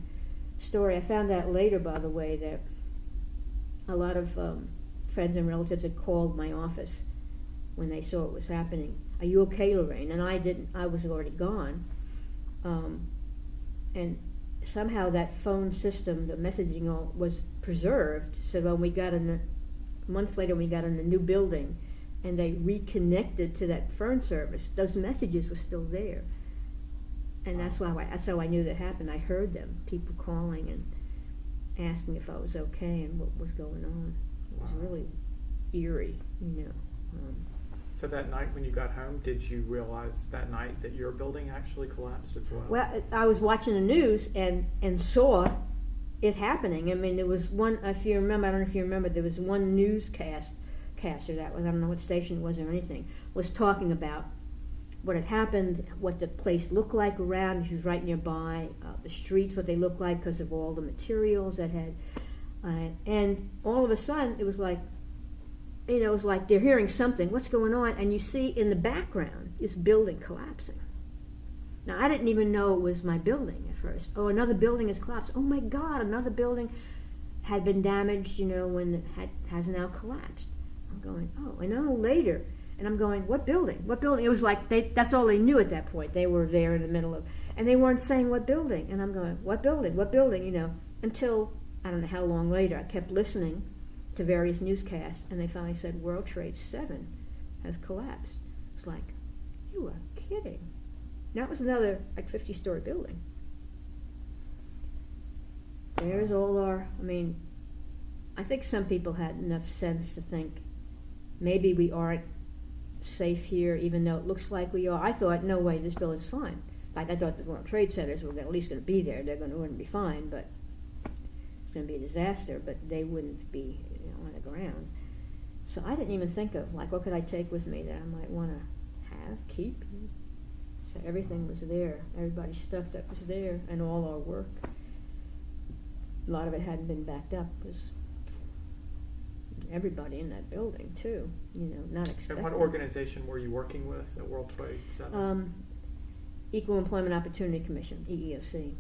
story. I found out later, by the way, that a lot of friends and relatives had called my office when they saw what was happening. Are you okay, Lorraine? And I didn't. I was already gone. And somehow that phone system, the messaging all was preserved. So when we got months later, we got in a new building, and they reconnected to that phone service. Those messages were still there, and that's how I knew that happened. I heard them, people calling and asking if I was okay and what was going on. It was really eerie, So that night when you got home, did you realize that night that your building actually collapsed as well? Well, I was watching the news and saw it happening. I mean, there was one, if you remember, I don't know if you remember, there was one newscaster that was, I don't know what station it was or anything, was talking about what had happened, what the place looked like around. She was right nearby, the streets, what they looked like because of all the materials that had, and all of a sudden it was like, it was like they're hearing something. What's going on? And you see in the background this building collapsing. Now, I didn't even know it was my building at first. Oh, another building has collapsed. Oh, my God, another building had been damaged, when it has now collapsed. I'm going, oh, and then later, and I'm going, what building? What building? It was like that's all they knew at that point. They were there in the middle of, and they weren't saying what building. And I'm going, what building? What building? You know, until I don't know how long later, I kept listening to various newscasts, and they finally said World Trade 7 has collapsed. It's like, you are kidding. That was another like 50-story building. There's all our, I mean, I think some people had enough sense to think maybe we aren't safe here, even though it looks like we are. I thought, no way, this building's fine. Like, I thought the World Trade Centers were at least going to be there. Wouldn't be fine, but it's going to be a disaster. But they wouldn't be, you know, on the ground. So I didn't even think of, like, what could I take with me that I might want to keep. So everything was there. Everybody's stuff that was there, and all our work. A lot of it hadn't been backed up. It was everybody in that building too, you know, not expected. And what organization were you working with at World Trade Center? Equal Employment Opportunity Commission, EEOC.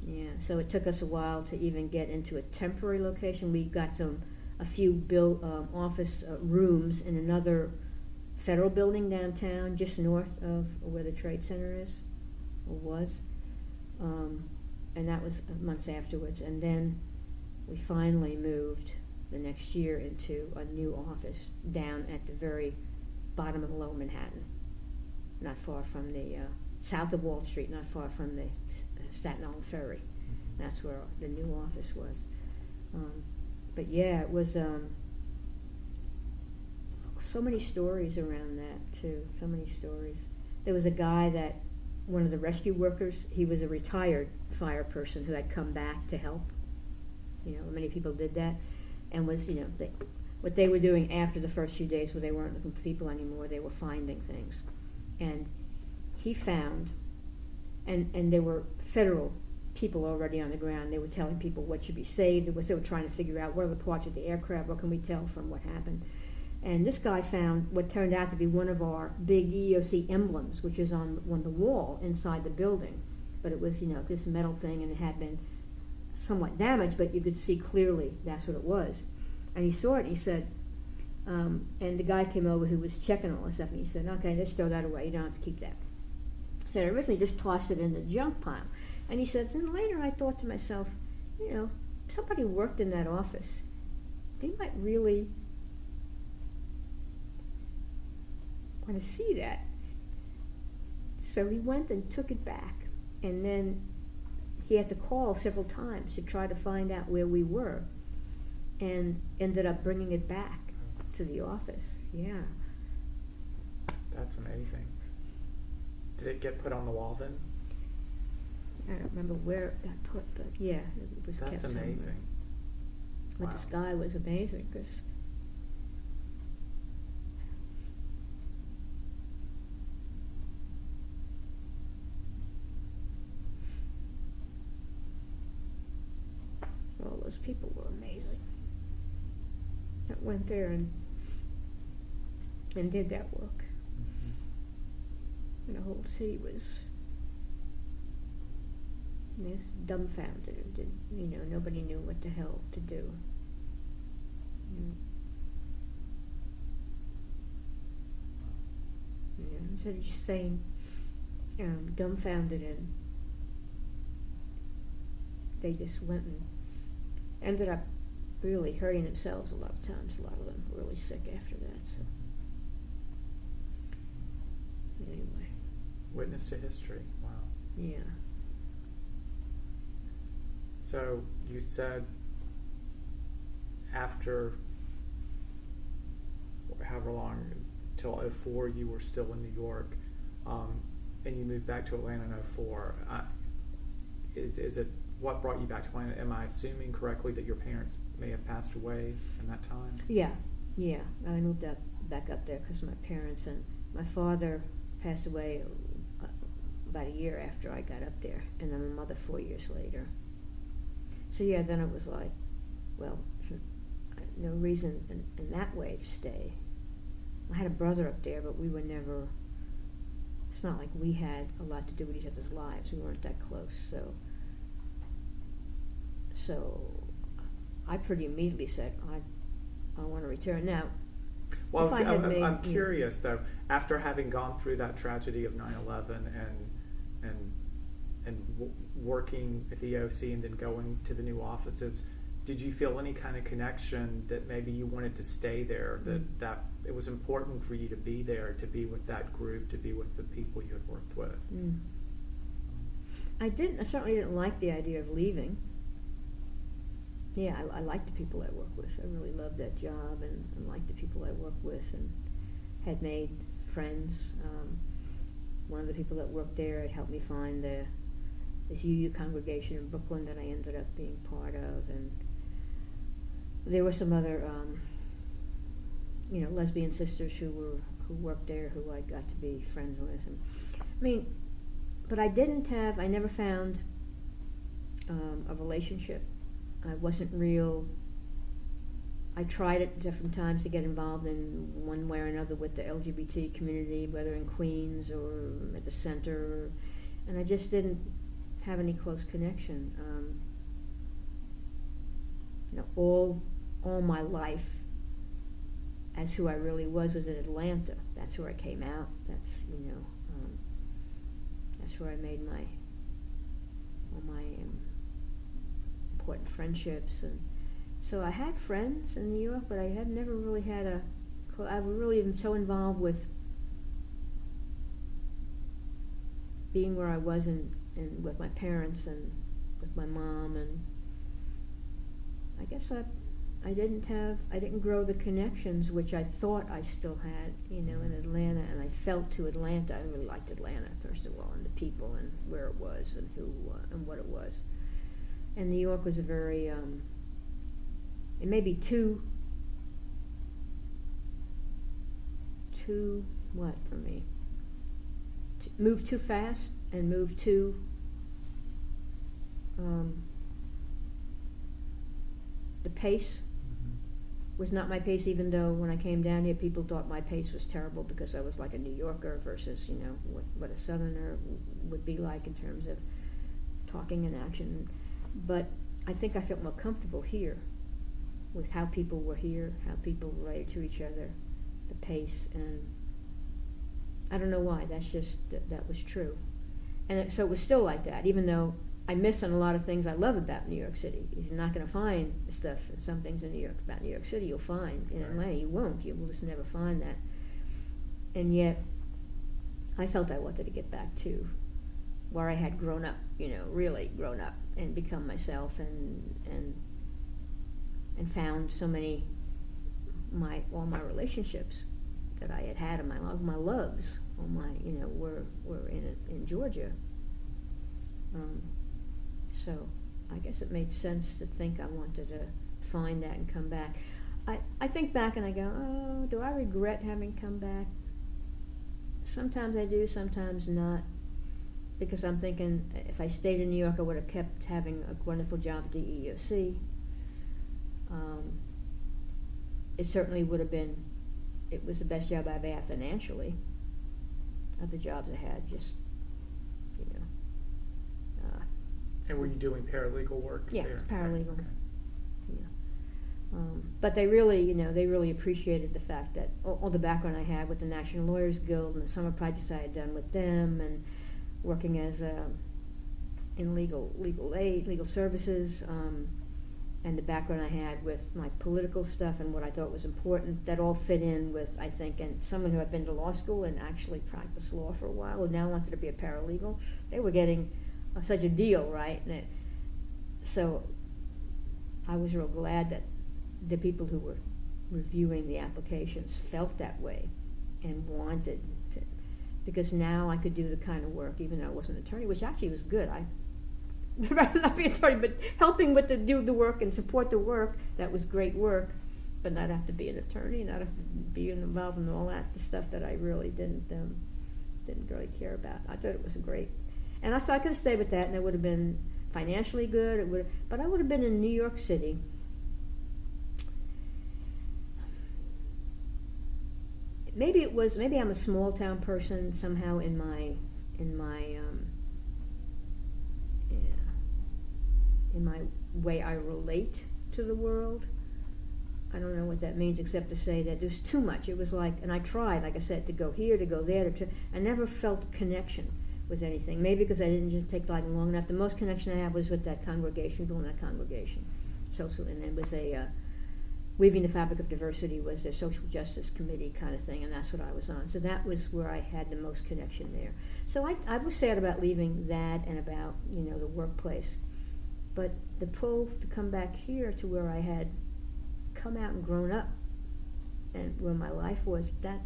Yeah, so it took us a while to even get into a temporary location. We got a few office rooms in another federal building downtown, just north of where the Trade Center is, or was. And that was months afterwards. And then we finally moved the next year into a new office down at the very bottom of Lower Manhattan, not far from the, south of Wall Street, not far from the Staten Island Ferry. That's where the new office was. But yeah, it was so many stories around that too, so many stories. There was a guy that, one of the rescue workers, he was a retired fire person who had come back to help. You know, many people did that, and was, you know, what they were doing after the first few days where they weren't looking for people anymore, they were finding things. And he found, and there were federal people already on the ground. They were telling people what should be saved. They were trying to figure out what are the parts of the aircraft, what can we tell from what happened. And this guy found what turned out to be one of our big EEOC emblems, which is on the wall inside the building. But it was, you know, this metal thing, and it had been somewhat damaged, but you could see clearly that's what it was. And he saw it, and he said, and the guy came over who was checking all this stuff, and he said, okay, let's throw that away. You don't have to keep that. So I originally just tossed it in the junk pile. And he said, then later I thought to myself, you know, somebody worked in that office. They might really want to see that. So he went and took it back, and then he had to call several times to try to find out where we were, and ended up bringing it back to the office. Yeah. That's amazing. Did it get put on the wall then? I don't remember where it got put, but yeah, it was kept somewhere. That's amazing. But Wow. this guy was amazing, because all those people were amazing that went there and did that work. And the whole city was dumbfounded, and did, you know, nobody knew what the hell to do. Yeah, instead of just saying dumbfounded, and they just went and ended up really hurting themselves a lot of times. A lot of them were really sick after that. So anyway. Witness to history. Wow. Yeah. So you said after however long, till 2004, you were still in New York, and you moved back to Atlanta in 2004. Is it what brought you back to Atlanta? Am I assuming correctly that your parents may have passed away in that time? Yeah. I moved back up there because my parents and my father passed away about a year after I got up there, and then my mother 4 years later. So yeah, then it was like, well, no reason in that way to stay. I had a brother up there, but we were never, it's not like we had a lot to do with each other's lives. We weren't that close, so I pretty immediately said, I want to return. Now, Well, if I had made, I'm curious though. After having gone through that tragedy of 9/11 and working at the OC and then going to the new offices, did you feel any kind of connection that maybe you wanted to stay there? That it was important for you to be there, to be with that group, to be with the people you had worked with? I certainly didn't like the idea of leaving. Yeah, I liked the people I worked with. I really loved that job and liked the people I worked with and had made friends. One of the people that worked there had helped me find this UU congregation in Brooklyn that I ended up being part of, and there were some other lesbian sisters who worked there who I got to be friends with. And, but I never found a relationship. I wasn't real. I tried at different times to get involved in one way or another with the LGBT community, whether in Queens or at the center, and I just didn't have any close connection. All my life, as who I really was in Atlanta. That's where I came out. That's that's where I made all my important friendships, and so I had friends in New York, but I had never really had I was really even so involved with being where I was and with my parents and with my mom, and I guess I didn't grow the connections which I thought I still had, in Atlanta, and I felt to Atlanta. I really liked Atlanta, first of all, and the people and where it was and who and what it was. And New York was a very, it may be too what for me? Move too fast and move too, the pace was not my pace, even though when I came down here, people thought my pace was terrible because I was like a New Yorker versus, what a Southerner would be like in terms of talking and action. But I think I felt more comfortable here with how people were here, how people related to each other, the pace, and I don't know why, that's just, that was true. And so it was still like that, even though I miss on a lot of things I love about New York City. You're not going to find the stuff, some things in New York about New York City you'll find in LA. You won't. You will just never find that. And yet, I felt I wanted to get back to where I had grown up, really grown up and become myself, and found so many all my relationships that I had in my life, my loves, all my were in Georgia. So I guess it made sense to think I wanted to find that and come back. I think back and I go, oh, do I regret having come back? Sometimes I do, sometimes not, because I'm thinking if I stayed in New York, I would have kept having a wonderful job at the EEOC. It certainly would have been, it was the best job I've had financially of the jobs I had, just, And were you doing paralegal work there? Yeah, it's paralegal. Okay. Yeah. But they really appreciated the fact that all the background I had with the National Lawyers Guild and the summer projects I had done with them, and working as in legal aid, legal services, and the background I had with my political stuff and what I thought was important, that all fit in with, I think, and someone who had been to law school and actually practiced law for a while and now wanted to be a paralegal. They were getting such a deal, right? So I was real glad that the people who were reviewing the applications felt that way and wanted to, because now I could do the kind of work, even though I wasn't an attorney, which actually was good. I'd rather not be an attorney, but helping with do the work and support the work, that was great work, but not have to be an attorney, not have to be involved in all that, the stuff that I really didn't really care about. I thought it was great. And so I could have stayed with that, and it would have been financially good. But I would have been in New York City. Maybe I'm a small town person somehow in my way I relate to the world. I don't know what that means except to say that there's too much. It was like, and I tried, like I said, to go here, to go there. I never felt connection with anything. Maybe because I didn't just take life long enough. The most connection I had was with that congregation, doing that congregation. And it was a Weaving the Fabric of Diversity was a social justice committee kind of thing, and that's what I was on. So that was where I had the most connection there. So I was sad about leaving that and about, the workplace. But the pull to come back here to where I had come out and grown up and where my life was, that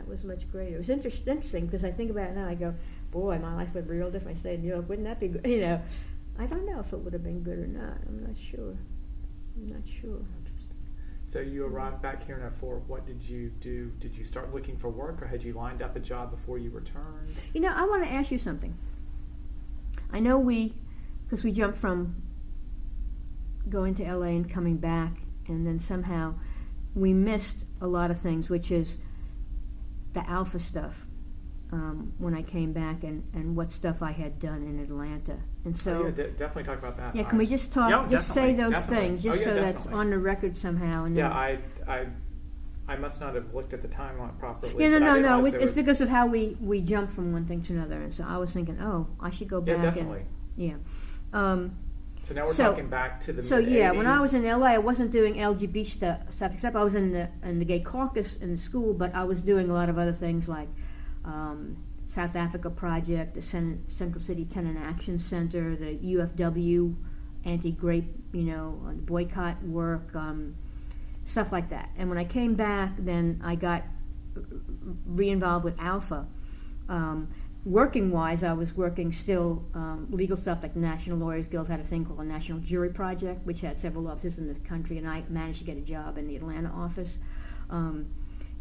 was much greater. It was interesting because I think about it now, I go, boy, my life would be real different if I stayed in New York. Wouldn't that be good? I don't know if it would have been good or not. I'm not sure. Interesting. So you arrived back here in 04. What did you do? Did you start looking for work, or had you lined up a job before you returned? I want to ask you something. I know because we jumped from going to LA and coming back, and then somehow we missed a lot of things, which is the Alpha stuff when I came back and what stuff I had done in Atlanta. And so definitely talk about that. Yeah, can we just talk? No, just say those definitely. things, just so that's on the record somehow. And yeah, I must not have looked at the timeline properly. Yeah, no. It's because of how we jumped from one thing to another, and so I was thinking, I should go back. Yeah, definitely. So now we're talking back to the mid-80s. When I was in LA, I wasn't doing LGBT stuff, except I was in the gay caucus in the school, but I was doing a lot of other things like South Africa Project, the Central City Tenant Action Center, the UFW anti-grape, boycott work, stuff like that. And when I came back, then I got re-involved with Alpha. Working-wise, I was working still legal stuff, like the National Lawyers Guild had a thing called a National Jury Project, which had several offices in the country, and I managed to get a job in the Atlanta office.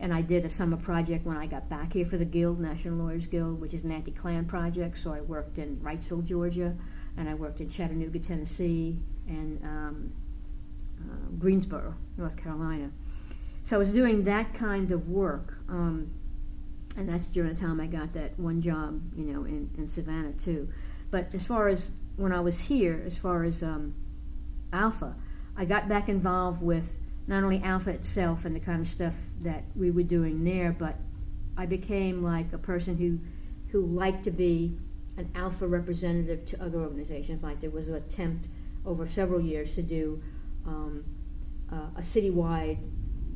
And I did a summer project when I got back here for the Guild, National Lawyers Guild, which is an anti-Klan project. So I worked in Wrightsville, Georgia, and I worked in Chattanooga, Tennessee, and Greensboro, North Carolina. So I was doing that kind of work. And that's during the time I got that one job, in Savannah too. But as far as when I was here, as far as Alpha, I got back involved with not only Alpha itself and the kind of stuff that we were doing there, but I became like a person who liked to be an Alpha representative to other organizations. Like there was an attempt over several years to do a citywide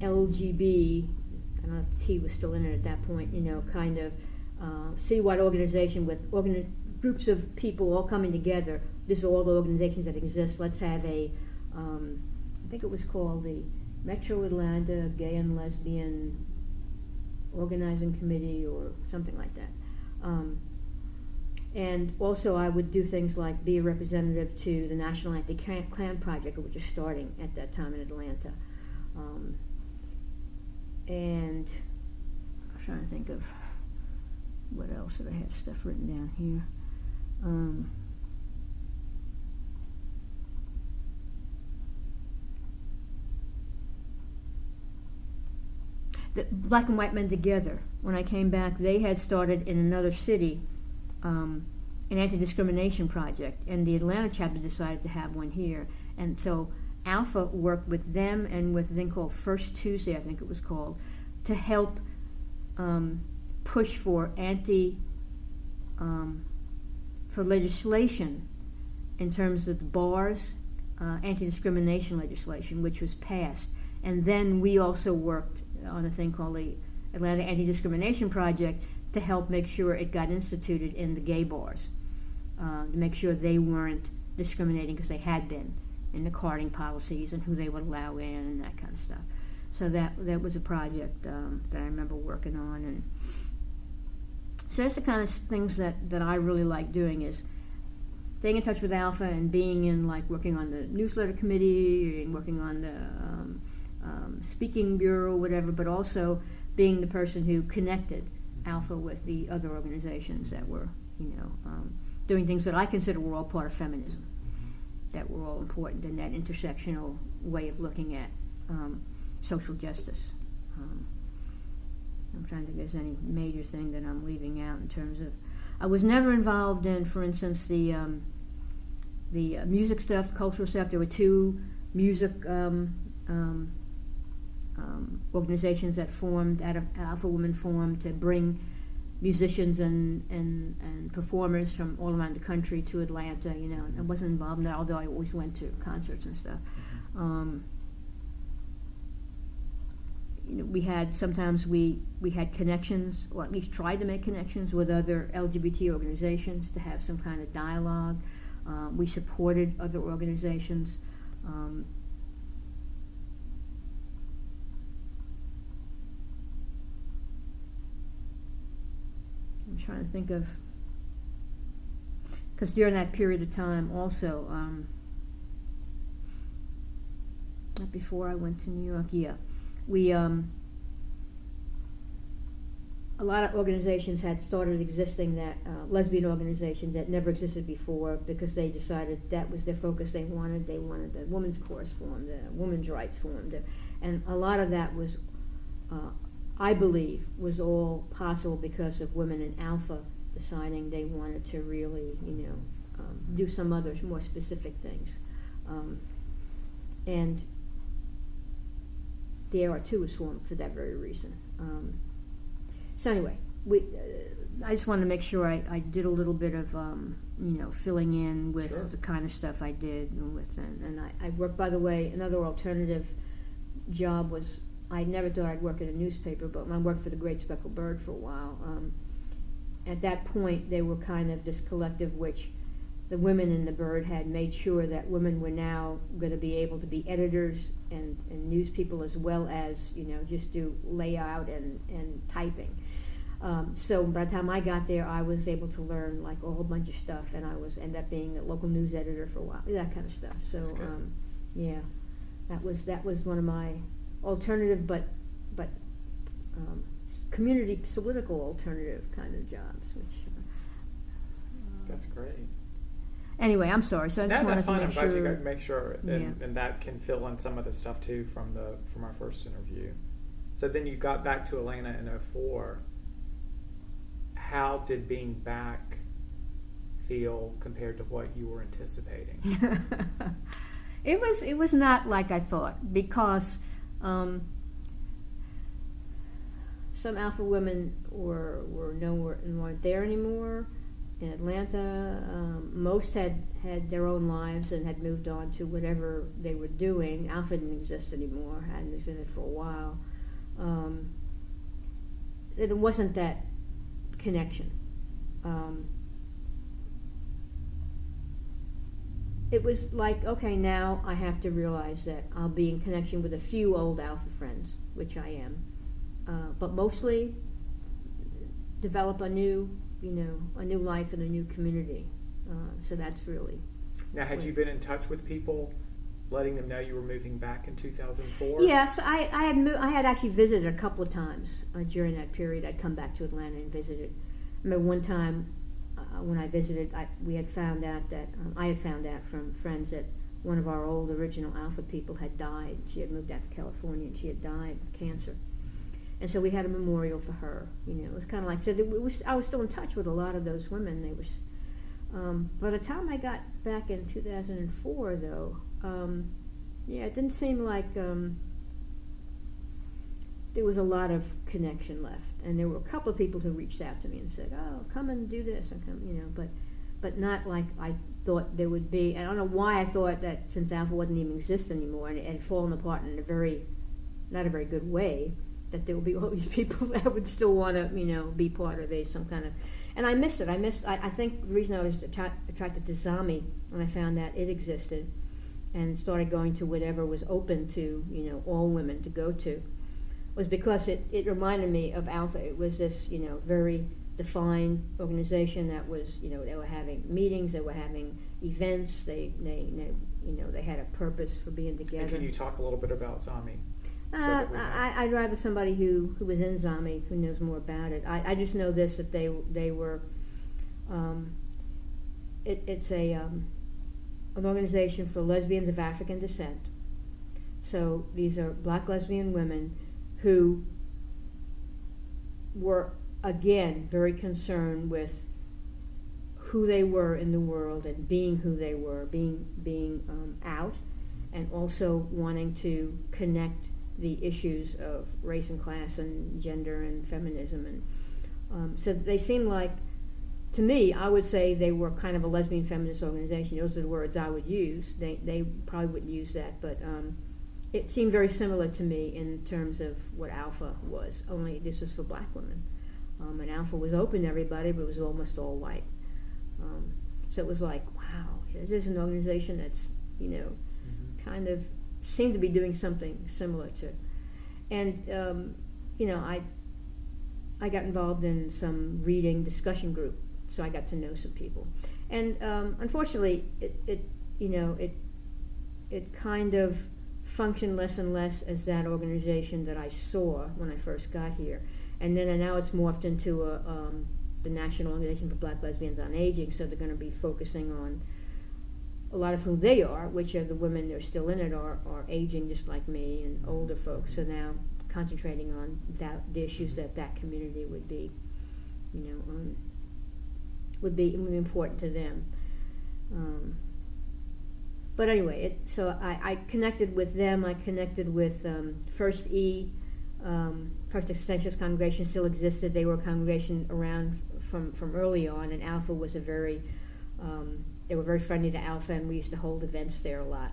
LGB, I don't know if the T was still in it at that point, kind of citywide organization with groups of people all coming together. This is all the organizations that exist. Let's have I think it was called the Metro Atlanta Gay and Lesbian Organizing Committee or something like that. And also I would do things like be a representative to the National Anti-Klan Project, which was starting at that time in Atlanta. And I'm trying to think of what else did I have stuff written down here. The Black and White Men Together, when I came back, they had started in another city an anti-discrimination project, and the Atlanta chapter decided to have one here. And so Alpha worked with them and with a thing called First Tuesday, I think it was called, to help push for for legislation in terms of the bars, anti-discrimination legislation, which was passed. And then we also worked on a thing called the Atlanta Anti-Discrimination Project to help make sure it got instituted in the gay bars, to make sure they weren't discriminating, because they had been in the carding policies and who they would allow in and that kind of stuff. So that was a project that I remember working on. And so that's the kind of things that I really like doing, is staying in touch with Alpha and being in, like, working on the newsletter committee and working on the speaking bureau, whatever, but also being the person who connected Alpha with the other organizations that were, doing things that I consider were all part of feminism, that were all important in that intersectional way of looking at social justice. I'm trying to think if there's any major thing that I'm leaving out in terms of. I was never involved in, for instance, the music stuff, cultural stuff. There were two music organizations that formed out of Alpha Women formed to bring musicians and performers from all around the country to Atlanta. I wasn't involved in that, although I always went to concerts and stuff. We had connections, or at least tried to make connections with other LGBT organizations to have some kind of dialogue. We supported other organizations. I'm trying to think of, because during that period of time also, not before I went to New York, we a lot of organizations had started existing, that lesbian organizations that never existed before, because they decided that was their focus. They wanted the women's chorus formed, the women's rights formed, and a lot of that was, I believe, was all possible because of women in Alpha deciding they wanted to really, do some other more specific things, and the AR2 was formed for that very reason. So anyway, I just wanted to make sure I did a little bit of, filling in with Sure. the kind of stuff I did, and I worked, by the way, another alternative job was, I never thought I'd work in a newspaper, but I worked for the Great Speckled Bird for a while. At that point, they were kind of this collective which the women in the Bird had made sure that women were now going to be able to be editors and news people, as well as, just do layout and typing. So by the time I got there, I was able to learn like a whole bunch of stuff, and I ended up being a local news editor for a while, that kind of stuff. So that was one of my alternative, but community political alternative kind of jobs. Which That's great. anyway, I'm sorry. So I just wanted That's fine. to I'm make glad sure. you got to make sure, and, Yeah. and that can fill in some of the stuff too from our first interview. So then you got back to Atlanta in 2004. How did being back feel compared to what you were anticipating? It was not like I thought, because some Alpha women were nowhere and weren't there anymore in Atlanta. Most had their own lives and had moved on to whatever they were doing. Alpha didn't exist anymore, hadn't existed for a while. It wasn't that connection. It was like, okay, now I have to realize that I'll be in connection with a few old Alpha friends, which I am, but mostly develop a new life and a new community. So that's really. Now, had you been in touch with people, letting them know you were moving back in 2004? Yes, I had actually visited a couple of times during that period. I'd come back to Atlanta and visited. I remember one time when I visited, I had found out from friends that one of our old original Alpha people had died. She had moved out to California and she had died of cancer. And so we had a memorial for her. It was kind of like, I was still in touch with a lot of those women. They was, by the time I got back in 2004, though, it didn't seem like there was a lot of connection left. And there were a couple of people who reached out to me and said, "Oh, come and do this," and come, but not like I thought there would be. I don't know why I thought that, since Alpha wouldn't even exist anymore and it had fallen apart in not a very good way, that there would be all these people that would still want to, be part of some kind of. And I missed it. I think the reason I was attracted to Zami when I found that it existed, and started going to whatever was open to, all women to go to, was because it reminded me of Alpha. It was this, very defined organization that was, they were having meetings, they were having events, they had a purpose for being together. And can you talk a little bit about Zami? I'd rather somebody who was in Zami, who knows more about it. I just know this, that they were, it's an organization for lesbians of African descent. So these are black lesbian women who were, again, very concerned with who they were in the world and being who they were, being out, and also wanting to connect the issues of race and class and gender and feminism, and so they seem like, to me, I would say they were kind of a lesbian feminist organization. Those are the words I would use. They probably wouldn't use that, but it seemed very similar to me in terms of what Alpha was, only this was for black women. And Alpha was open to everybody, but it was almost all white. So it was like, wow, there's an organization that's, kind of seemed to be doing something similar to. And, I got involved in some reading discussion group, so I got to know some people. And unfortunately, it kind of functioned less and less as that organization that I saw when I first got here. And then now it's morphed into the National Organization for Black Lesbians on Aging, so they're going to be focusing on a lot of who they are, which are the women that are still in it are aging just like me and older folks. So now concentrating on the issues that community would be, would be important to them. But anyway, so I connected with them. I connected with First Extensionist congregation still existed. They were a congregation around from early on, and Alpha was they were very friendly to Alpha, and we used to hold events there a lot.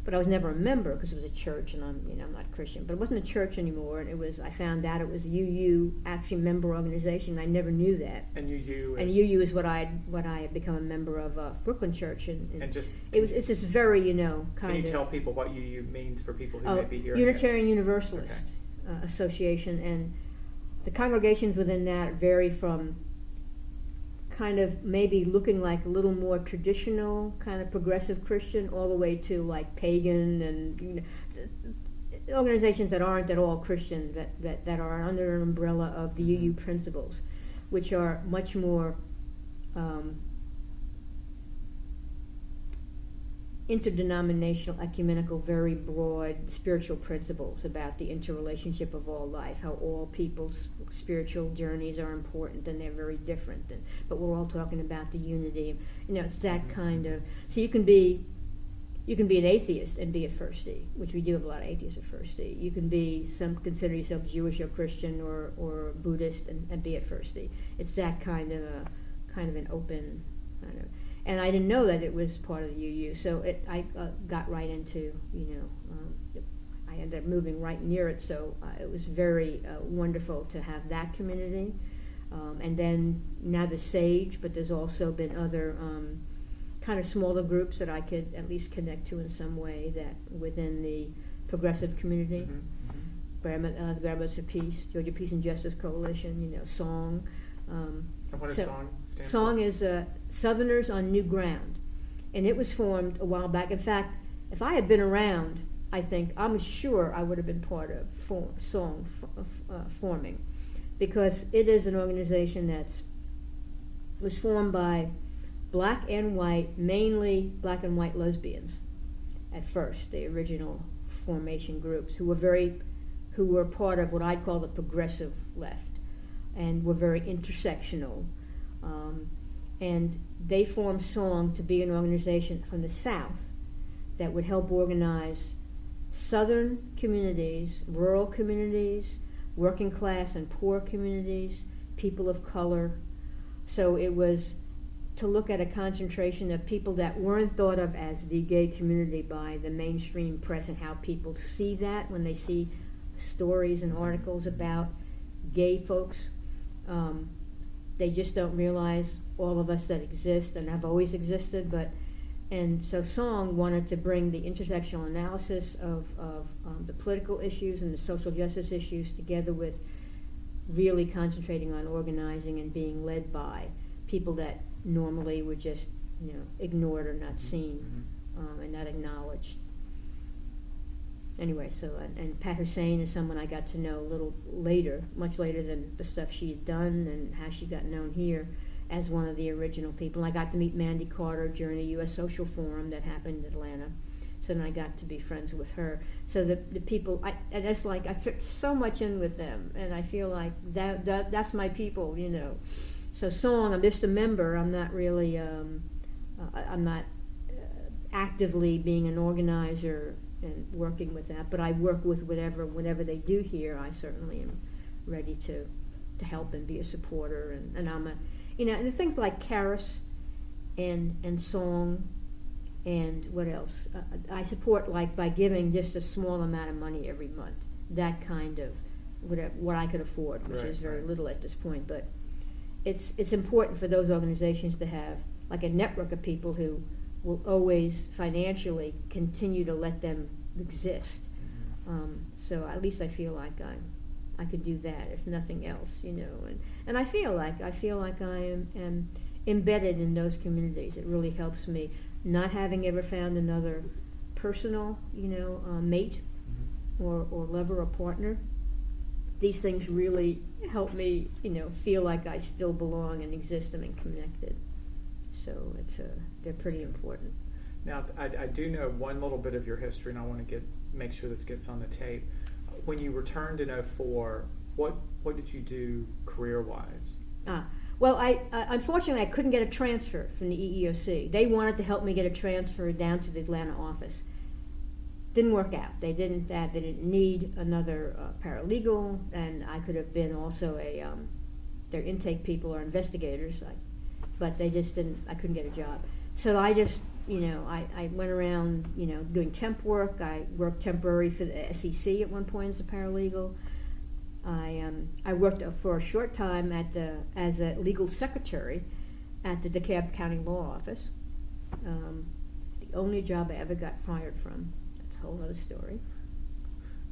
But I was never a member because it was a church, and I'm not Christian. But it wasn't a church anymore, and I found out it was a UU actually member organization. I never knew that. And UU is what I had become a member of Brooklyn Church, and just it's just very kind of. Can you tell people what UU means for people who may be hearing Unitarian Universalist Association, and the congregations within that vary from kind of maybe looking like a little more traditional, kind of progressive Christian, all the way to like pagan and organizations that aren't at all Christian, that are under an umbrella of the UU principles, which are much more interdenominational, ecumenical, very broad spiritual principles about the interrelationship of all life, how all people's spiritual journeys are important and they're very different, but we're all talking about the unity. It's that kind of. So you can be an atheist and be at First E, which we do have a lot of atheists at First E. You can be consider yourself Jewish or Christian or Buddhist and be at First E. It's that kind of an open kind of. And I didn't know that it was part of the UU, so I got right into, I ended up moving right near it, so it was very wonderful to have that community. And then now the Sage, but there's also been other kind of smaller groups that I could at least connect to in some way that within the progressive community. Graduates of Peace, Georgia Peace and Justice Coalition, SONG. And what does SONG stand for? SONG is Southerners on New Ground, and it was formed a while back. In fact, if I had been around, I'm sure I would have been part of SONG forming, because it is an organization was formed by black and white, mainly black and white lesbians at first, the original formation groups, who were part of what I'd call the progressive left, and were very intersectional. And they formed SONG to be an organization from the South that would help organize Southern communities, rural communities, working class and poor communities, people of color. So it was to look at a concentration of people that weren't thought of as the gay community by the mainstream press, and how people see that when they see stories and articles about gay folks. They just don't realize all of us that exist and have always existed. And so SONG wanted to bring the intersectional analysis of the political issues and the social justice issues together with really concentrating on organizing and being led by people that normally were just ignored or not seen and not acknowledged. Anyway, so, and Pat Hussein is someone I got to know a little later, much later than the stuff she had done and how she got known here as one of the original people. I got to meet Mandy Carter during a U.S. Social Forum that happened in Atlanta. So then I got to be friends with her. So the people, and it's like I fit so much in with them, and I feel like that's my people, So SONG, I'm just a member. I'm not really, I'm not actively being an organizer and working with that. But I work with whatever they do here. I certainly am ready to help and be a supporter. And I'm and the things like Caris and song and what else. I support by giving just a small amount of money every month. That kind of what I could afford, which is very little at this point. But it's important for those organizations to have like a network of people who will always financially continue to let them exist. So at least I feel like I could do that, if nothing else, And I feel like I am embedded in those communities. It really helps me, not having ever found another personal, mate or lover or partner. These things really help me, feel like I still belong and exist and am connected. So they're pretty important. Now, I do know one little bit of your history, and I want to make sure this gets on the tape. When you returned in 2004, what did you do career-wise? Well, I unfortunately I couldn't get a transfer from the EEOC. They wanted to help me get a transfer down to the Atlanta office. Didn't work out. They didn't need another paralegal, and I could have been also their intake people or investigators, but they just didn't. I couldn't get a job, so I just I went around doing temp work. I worked temporary for the SEC at one point as a paralegal. I worked for a short time as a legal secretary at the DeKalb County Law Office. The only job I ever got fired from. A whole other story.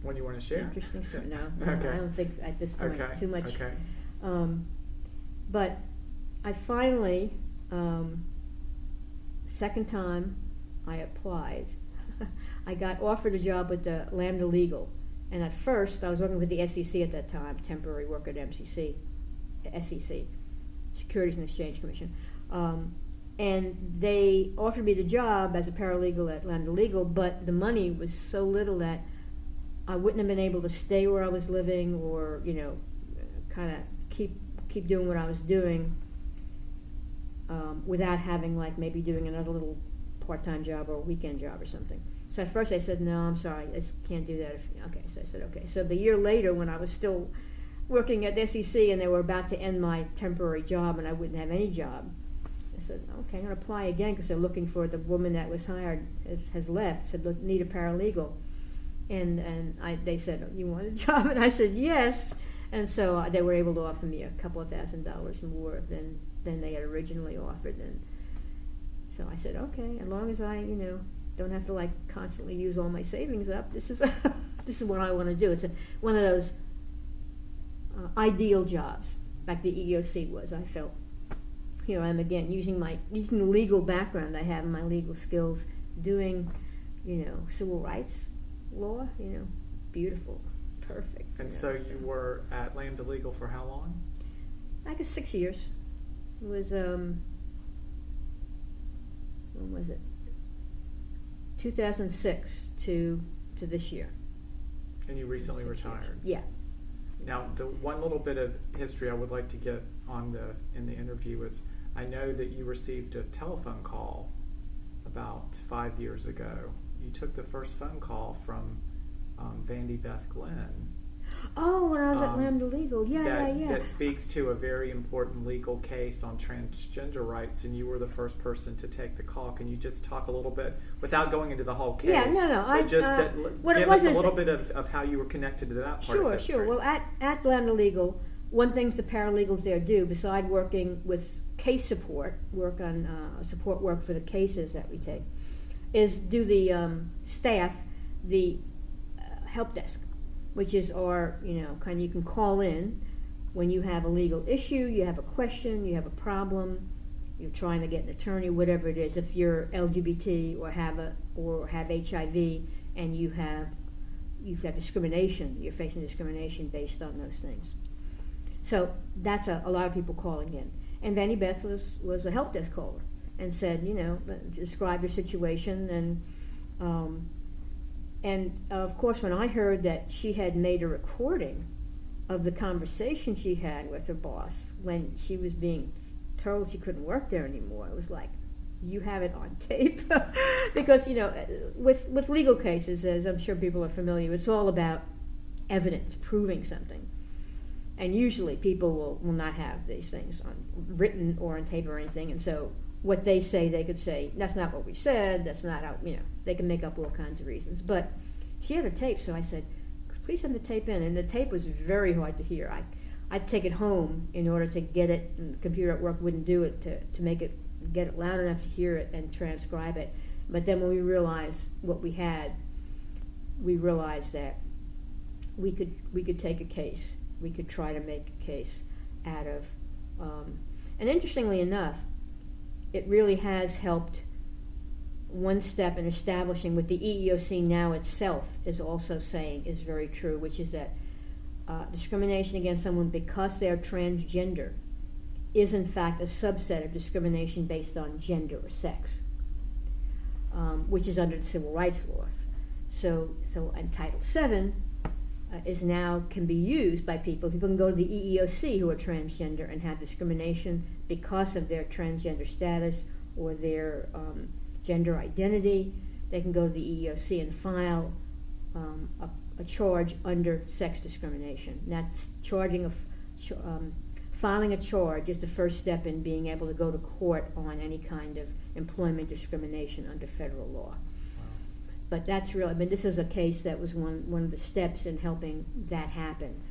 One you want to share? Interesting story. No, Okay. I don't think at this point too much. Okay. But I finally, second time I applied, I got offered a job with the Lambda Legal. And at first, I was working with the SEC at that time, temporary worker at SEC, Securities and Exchange Commission. And they offered me the job as a paralegal at Lambda Legal, but the money was so little that I wouldn't have been able to stay where I was living, or kind of keep doing what I was doing without having maybe doing another little part-time job or a weekend job or something. So at first I said, no, I'm sorry, I just can't do that. So I said, okay. So the year later, when I was still working at SEC and they were about to end my temporary job and I wouldn't have any job, I said, okay, I'm going to apply again because they're looking for the woman that was hired has left. Said, look, need a paralegal, and they said, you want a job? And I said yes. And so they were able to offer me a couple of $1,000 more than they had originally offered. And so I said, okay, as long as I don't have to constantly use all my savings up, this is what I want to do. It's one of those ideal jobs, like the EEOC was. I felt. Here I am again, using the legal background I have and my legal skills, doing, civil rights law, beautiful, perfect. And so you were at Lambda Legal for how long? I guess 6 years. It was, when was it? 2006 to this year. And you recently retired? Yeah. Now, the one little bit of history I would like to get in the interview is, I know that you received a telephone call about 5 years ago. You took the first phone call from Vandy Beth Glenn. Oh, when I was at Lambda Legal, yeah. That speaks to a very important legal case on transgender rights, and you were the first person to take the call. Can you just talk a little bit, without going into the whole case? Yeah, no. But give us a little bit of how you were connected to that part of history. Sure. Well, at Lambda Legal, one thing the paralegals there do, beside working with case support, work on support work for the cases that we take, is do the staff, the help desk, which is our, kind of, you can call in when you have a legal issue, you have a question, you have a problem, you're trying to get an attorney, whatever it is. If you're LGBT or have HIV and you have discrimination, you're facing discrimination based on those things. So that's a lot of people calling in. And Vandy Beth was a help desk caller and said, describe your situation. And of course, when I heard that she had made a recording of the conversation she had with her boss when she was being told she couldn't work there anymore, it was like, you have it on tape. Because, with legal cases, as I'm sure people are familiar, it's all about evidence, proving something. And usually people will not have these things on written or on tape or anything, and so what they say, they could say, that's not what we said, that's not how, they can make up all kinds of reasons. But she had a tape, so I said, please send the tape in. And the tape was very hard to hear. I'd take it home in order to get it, and the computer at work wouldn't do it, to make it, get it loud enough to hear it and transcribe it. But then when we realized what we had, we realized that we could take a case. We could try to make a case out of, and interestingly enough, it really has helped one step in establishing what the EEOC now itself is also saying is very true, which is that discrimination against someone because they are transgender is in fact a subset of discrimination based on gender or sex, which is under the civil rights laws. So in Title VII is now can be used by people. People can go to the EEOC who are transgender and have discrimination because of their transgender status or their gender identity. They can go to the EEOC and file a charge under sex discrimination. That's filing a charge is the first step in being able to go to court on any kind of employment discrimination under federal law. But that's really, this is a case that was one of the steps in helping that happen.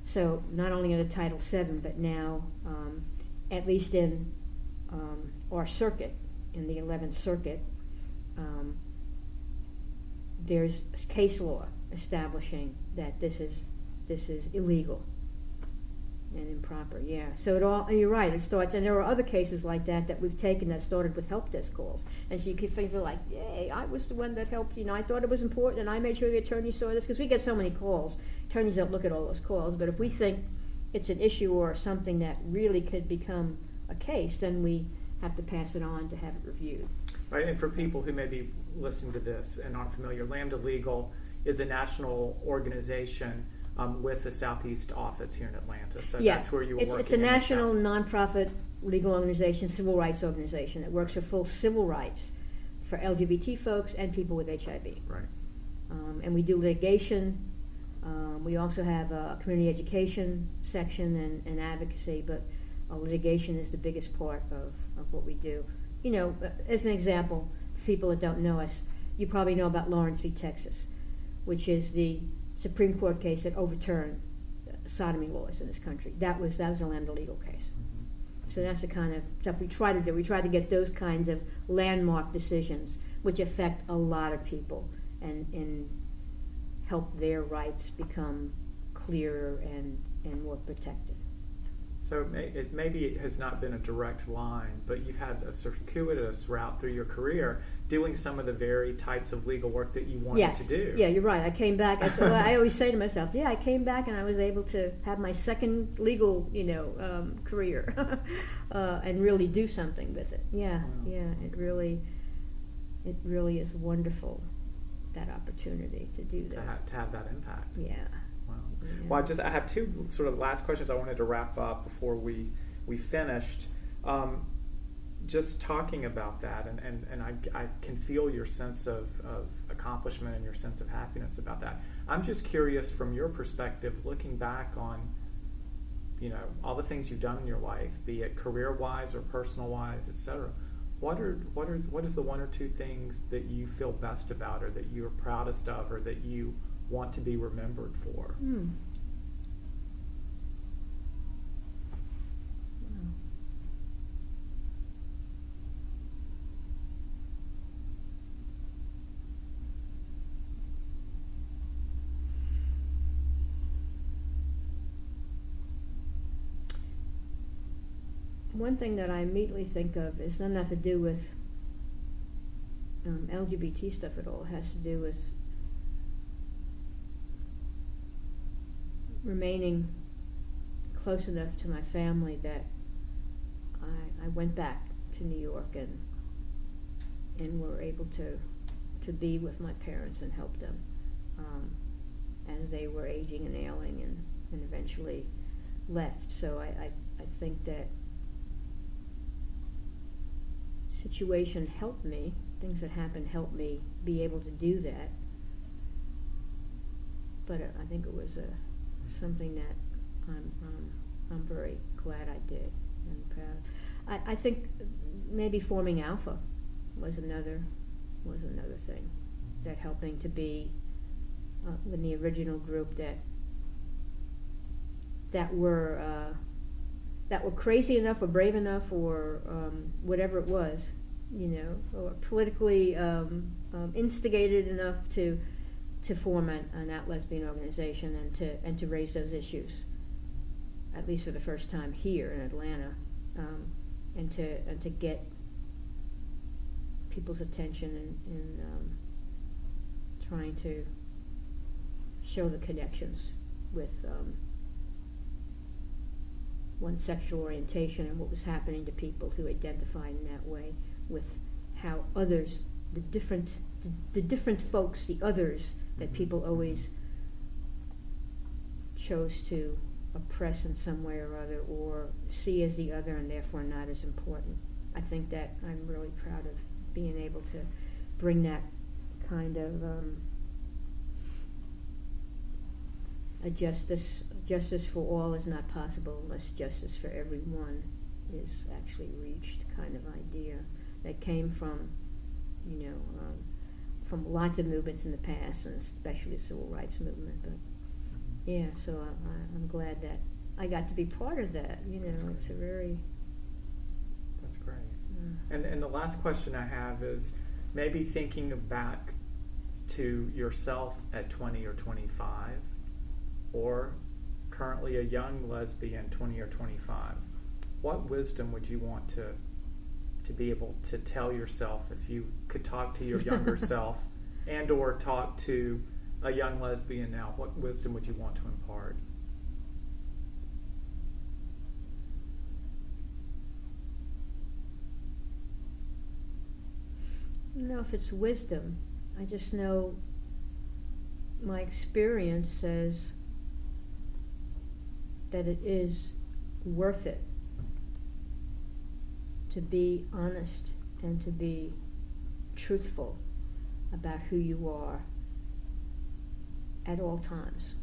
So not only under Title VII, but now, at least in our circuit, in the 11th Circuit, there's case law establishing that this is illegal and improper. Yeah. So you're right. It starts, and there are other cases like that we've taken that started with help desk calls, and so you can feel like, yay, I was the one that helped. I thought it was important, and I made sure the attorney saw this, because we get so many calls. Attorneys don't look at all those calls, but if we think it's an issue or something that really could become a case, then we have to pass it on to have it reviewed. Right, and for people who may be listening to this and aren't familiar, Lambda Legal is a national organization with the Southeast office here in Atlanta. So that's where you were working. It's a national nonprofit legal organization, civil rights organization that works for full civil rights for LGBT folks and people with HIV. Right. And we do litigation. We also have a community education section and advocacy, but litigation is the biggest part of what we do. As an example, for people that don't know us, you probably know about Lawrence v. Texas, which is the Supreme Court case that overturned sodomy laws in this country. That was a Lambda Legal case. Mm-hmm. So that's the kind of stuff we try to do. We try to get those kinds of landmark decisions which affect a lot of people and help their rights become clearer and more protected. So maybe it has not been a direct line, but you've had a circuitous route through your career doing some of the very types of legal work that you wanted to do. Yeah, you're right. I came back. I always say to myself, I came back and I was able to have my second legal, career and really do something with it. Yeah, wow. Yeah. It really is wonderful, that opportunity to do that. To have that impact. Yeah. Wow. Yeah. Well, I have two sort of last questions I wanted to wrap up before we finished. Just talking about that, and I can feel your sense of accomplishment and your sense of happiness about that. I'm just curious, from your perspective, looking back on, all the things you've done in your life, be it career-wise or personal-wise, etc. What is the one or two things that you feel best about, or that you're proudest of, or that you want to be remembered for? One thing that I immediately think of is not to do with LGBT stuff at all. It has to do with remaining close enough to my family that I went back to New York and were able to be with my parents and help them as they were aging and ailing and eventually left. So I think that situation helped me. Things that happened helped me be able to do that. But I think it was something that I'm very glad I did and proud. I think maybe forming Alpha was another thing, that helping to be in the original group that were crazy enough or brave enough or whatever it was, or politically instigated enough to form an out lesbian organization and to raise those issues, at least for the first time here in Atlanta, and to get people's attention in trying to show the connections with one's sexual orientation and what was happening to people who identified in that way, with how others, the different folks, the others that people always chose to oppress in some way or other, or see as the other and therefore not as important. I think that I'm really proud of being able to bring that kind of a justice for all is not possible unless justice for everyone is actually reached kind of idea that came from from lots of movements in the past, and especially the civil rights movement. But yeah, so I'm glad that I got to be part of that. It's a very... That's great. And the last question I have is maybe thinking back to yourself at 20 or 25, or currently a young lesbian 20 or 25. What wisdom would you want to be able to tell yourself if you could talk to your younger self and or talk to a young lesbian now? What wisdom would you want to impart? I don't know if it's wisdom. I just know my experience says that it is worth it to be honest and to be truthful about who you are at all times,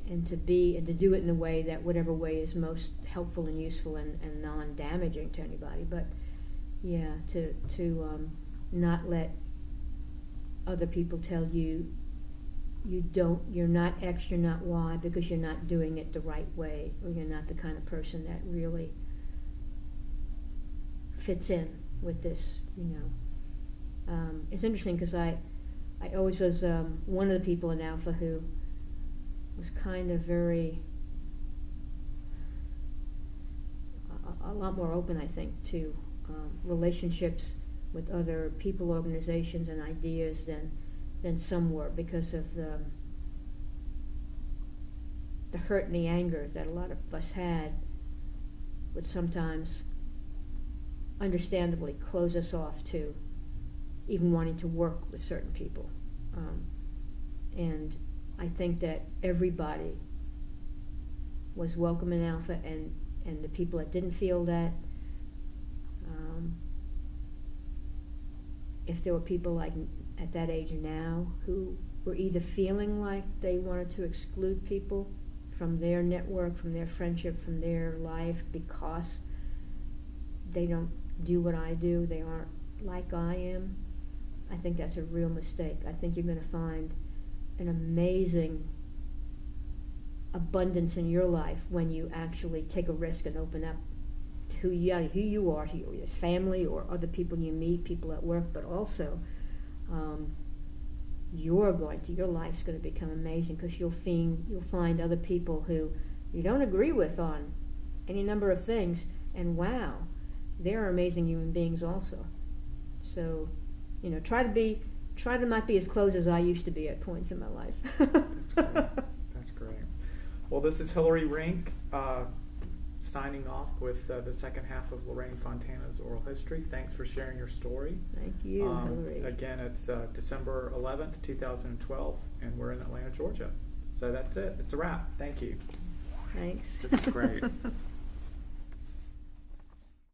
and to do it in a way that whatever way is most helpful and useful and non-damaging to anybody. But yeah, to not let other people tell you you're not X, you're not Y, because you're not doing it the right way, or you're not the kind of person that really fits in with this, It's interesting because I always was one of the people in Alpha who was kind of very, a lot more open, I think, to relationships with other people, organizations, and ideas than some were, because of the hurt and the anger that a lot of us had would sometimes understandably close us off to even wanting to work with certain people. And I think that everybody was welcome in Alpha, and the people that didn't feel that, if there were people like at that age now who were either feeling like they wanted to exclude people from their network, from their friendship, from their life, because they don't do what I do, they aren't like I am, I think that's a real mistake. I think you're going to find an amazing abundance in your life when you actually take a risk and open up to who you are, to your family or other people you meet, people at work, but also your life's going to become amazing, because you'll find other people who you don't agree with on any number of things, and wow, they're amazing human beings also. So, try to not be as close as I used to be at points in my life. That's great. That's great. Well, this is Hillary Rink, signing off with the second half of Lorraine Fontana's oral history. Thanks for sharing your story. Thank you, Hillary. Again, it's December 11th, 2012, and we're in Atlanta, Georgia. So that's it. It's a wrap. Thank you. Thanks. This is great.